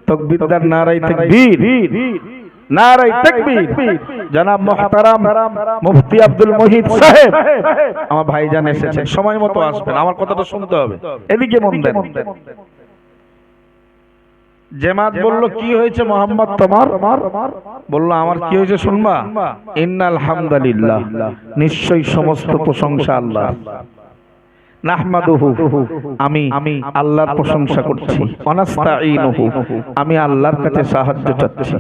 তাকবীরদার নারায়ে তাকবীর, নারায়ে তাকবীর। জনাব মুহতারাম মুফতি আব্দুল মুহিত সাহেব, আমার ভাইজান এসেছে, সময় মতো আসবেন, আমার কথাটা শুনতে হবে, এদিকে মন দেন। জিমাদ বলল, কি হয়েছে মুহাম্মদ তোমার? বলল, আমার কি হয়েছে শুনবা? ইন্নাল হামদালিল্লাহ, নিশ্চয়ই সমস্ত প্রশংসা আল্লাহ। নাহমাদুহু, আমি আল্লাহর প্রশংসা করছি। ওয়া নাস্তাঈনুহু, আমি আল্লাহর কাছে সাহায্য চাচ্ছি।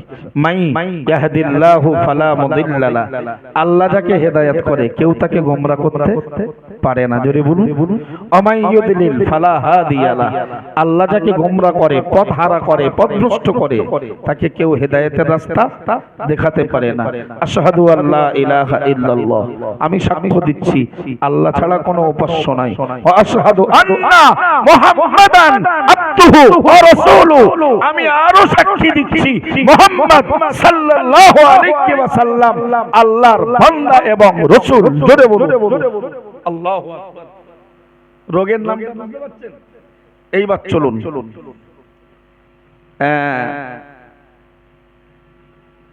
মাই ইয়াহদিল্লাহু ফালা মুদিল্লা লাহু, আল্লাহ যাকে হেদায়েত করে কেউ তাকে গোমরাহ করতে পারে না। জোরে বলুন। ওয়া মান ইউদ্লিল ফালা হাদিয়া লাহু, আল্লাহ যাকে গোমরাহ করে, পথ হারা করে, পথভ্রষ্ট করে, তাকে কেউ হেদায়েতের রাস্তা দেখাতে পারে না। আশহাদু আল্লা ইলাহা ইল্লাল্লাহ, আমি সাক্ষ্য দিচ্ছি আল্লাহ ছাড়া কোনো উপাস্য নাই। ওয়া আশহাদু আন্না মুহাম্মাদান আবদুহু ওয়া রাসূলুহু আমি আরো সাক্ষী দিচ্ছি মুহাম্মদ সাল্লাল্লাহু আলাইহি ওয়াসাল্লাম আল্লাহর বান্দা এবং রাসূল। জোরে বলুন আল্লাহু আকবার। রোগের নাম বুঝতে পারছেন? এইবার চলুন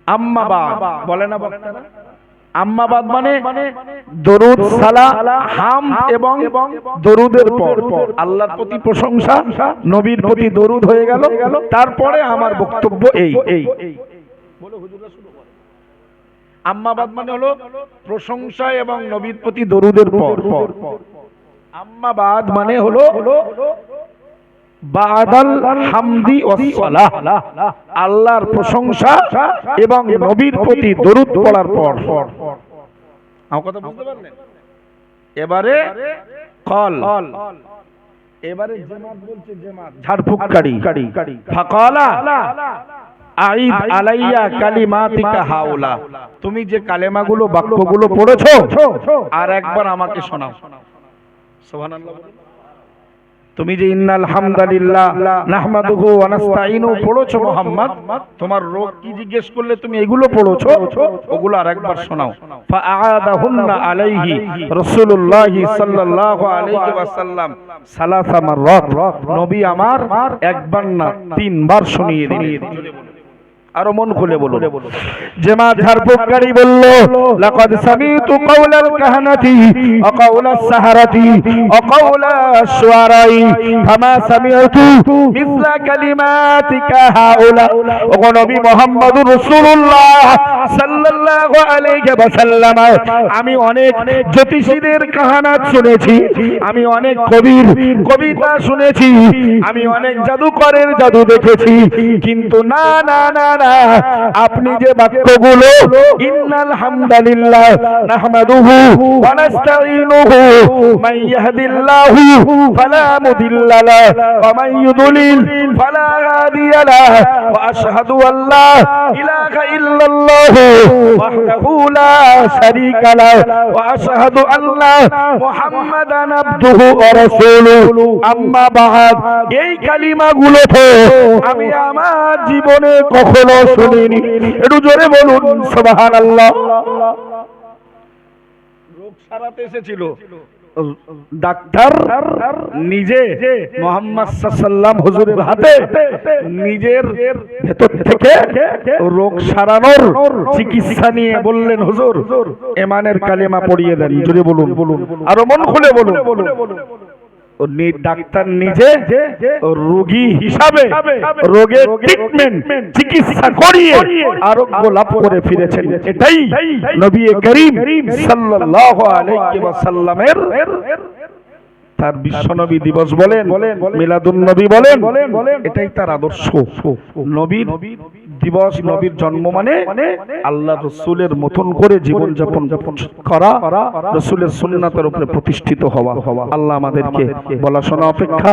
আম্মাবাদ বলে না বক্তারা। আম্মাবাদ মানে দরুদ সালাম এবং দরুদের পর আল্লাহর প্রতি প্রশংসা, নবীর প্রতি দরুদ হয়ে গেল, তারপরে আমার বক্তব্য এই বলো হুজুররা শুরু করেন। আম্মাবাদ মানে হলো প্রশংসা এবং নবীর প্রতি দরুদের পর। আম্মাবাদ মানে হলো বাদাল হামদি ওয়াস সালাহ, আল্লাহর প্রশংসা এবং নবীর প্রতি দরুদ পড়ার পর। আমার কথা বুঝতে পারলেন? এবারে কল, এবারে জামাত বলছে, জামাত ঝাড়ফুঁককারী। ফাকালা আইদ আলাইয়া কালিমাতিকা হাউলা, তুমি যে কালেমাগুলো বাক্যগুলো পড়েছো আর একবার আমাকে শোনাও। সুবহানাল্লাহ। তুমি যে ইন্নাল হামদালিল্লাহ নাহমাদুহু ওয়া নাস্তাইনু পড়েছো মুহাম্মদ, তোমার রোগ কি জিজ্ঞেস করলে তুমি এগুলো পড়েছো, ওগুলো আরেকবার শোনাও। ফাআদাহুন্না আলাইহি রাসূলুল্লাহি সাল্লাল্লাহু আলাইহি ওয়াসাল্লাম সালাসা মাররাত, নবী আমার একবার না তিনবার শুনিয়ে দিলেন। আরো মন খুলে বলুন। জামাত ঝাড়ফুঁককারী বলল, লাকাদ সামিতু কাওলাল কাহানাতি ওয়া কাওলাস সাহারাতি ওয়া কাওলাশ শুআরাই ফামা সামিতু মিসলা কালিমাতিকা হাউলা। ও নবী মুহাম্মদুর রাসূলুল্লাহ সাল্লাল্লাহু আলাইহি ওয়াসাল্লাম, আমি অনেক জ্যোতিষীদের কাহানাত শুনেছি, আমি অনেক কবির কবিতা শুনেছি, আমি অনেক জাদুকরের জাদু দেখেছি, কিন্তু না না না, আপনি যে বাক্যগুলো ইন্নাল হামদালিল্লাহ নাহমাদুহু ওয়া নাস্তাইনুহু মান ইয়াহদিল্লাহু ফালা মুদিল্লা লাহু ওয়া মান ইউদ্লিল ফালা হাদিয়া লাহু ওয়া আশহাদু আল্লা ইলাহা ইল্লাল্লাহু ওয়াহদাহু লা শারীকা লাহু ওয়া আশহাদু আন্না মুহাম্মাদান আবদুহু ওয়া রাসূলুহু আম্মা বা'দ, এই কালিমাগুলো তো আমি আমার জীবনে কখনো শুনিনি। একটু জোরে বলুন সুবহানাল্লাহ। রোগ সারাতে এসেছিল ডাক্তার নিজে মুহাম্মদ সাল্লাল্লাহু হুজুরের হাতে নিজের ভেতর থেকে রোগ সারানোর চিকিৎসা নিয়ে বললেন, হুজুর ঈমানের কালিমা পড়িয়ে দেন। জোরে বলুন, আরো মন খুলে বলুন। ডাক্তার নিজে রোগী হিসাবে রোগের ট্রিটমেন্ট চিকিৎসা করিয়ে আরোগ্য লাভ করে ফিরেছেন। এটাই নবী করিম সাল্লাল্লাহু আলাইহি ওয়াসাল্লামের তার বিশ্বনবী দিবস বলেন, মিলাদুন নবী বলেন, এটাই তার আদর্শ। নবীর দিবস, নবীর জন্ম মানে আল্লাহ রাসূলের মতন করে জীবন যাপন করা, রাসূলের সুন্নাতের উপরে প্রতিষ্ঠিত হওয়া। আল্লাহ আমাদেরকে বলা শোনা অপেক্ষা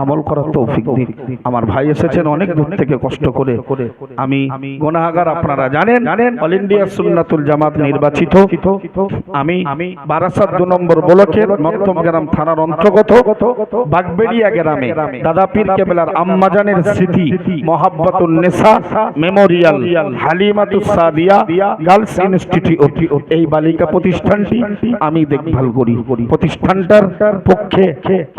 আমল করার তৌফিক দিন। আমার ভাই এসেছেন অনেক দূর থেকে কষ্ট করে, আমি গুনাহগার, আপনারা জানেন। অল ইন্ডিয়া সুন্নাতুল জামাত নির্বাচিত আমি বারাসাত 2 নম্বর ব্লকের মধ্যমগ্রাম থানার অন্তর্গত বাগবেড়িয়া গ্রামে দাদা পীর কেবলার আম্মাজানের স্মৃতি Mohabbatun Nesa memorial Halimatus Sadia girls institute, এই বালিকা প্রতিষ্ঠানটি আমি দেখভাল করি। প্রতিষ্ঠানটার পক্ষে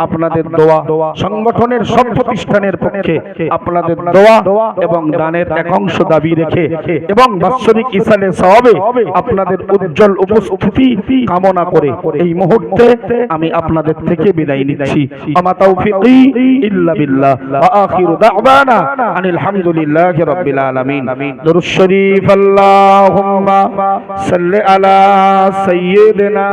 আপনাদের দোয়া, সংগঠনের সব প্রতিষ্ঠানের পক্ষে আপনাদের দোয়া এবং দানের এক অংশ দাবি রেখে এবং বাৎসরিক ইসালে সওয়াবে আপনাদের উজ্জ্বল উপস্থিতি কামনা করে এই মুহূর্তে আমি আপনাদের থেকে বিদায় নিচ্ছি। আমা তাওফিকি ইল্লা বিল্লাহ ওয়া আখিরু দাওয়ানা আনিল হামদুলিল্লাহি রাব্বিল আলামিন। দুরূদ শরীফ আল্লাহুম্মা সাল্লি আলা সাইয়্যিদিনা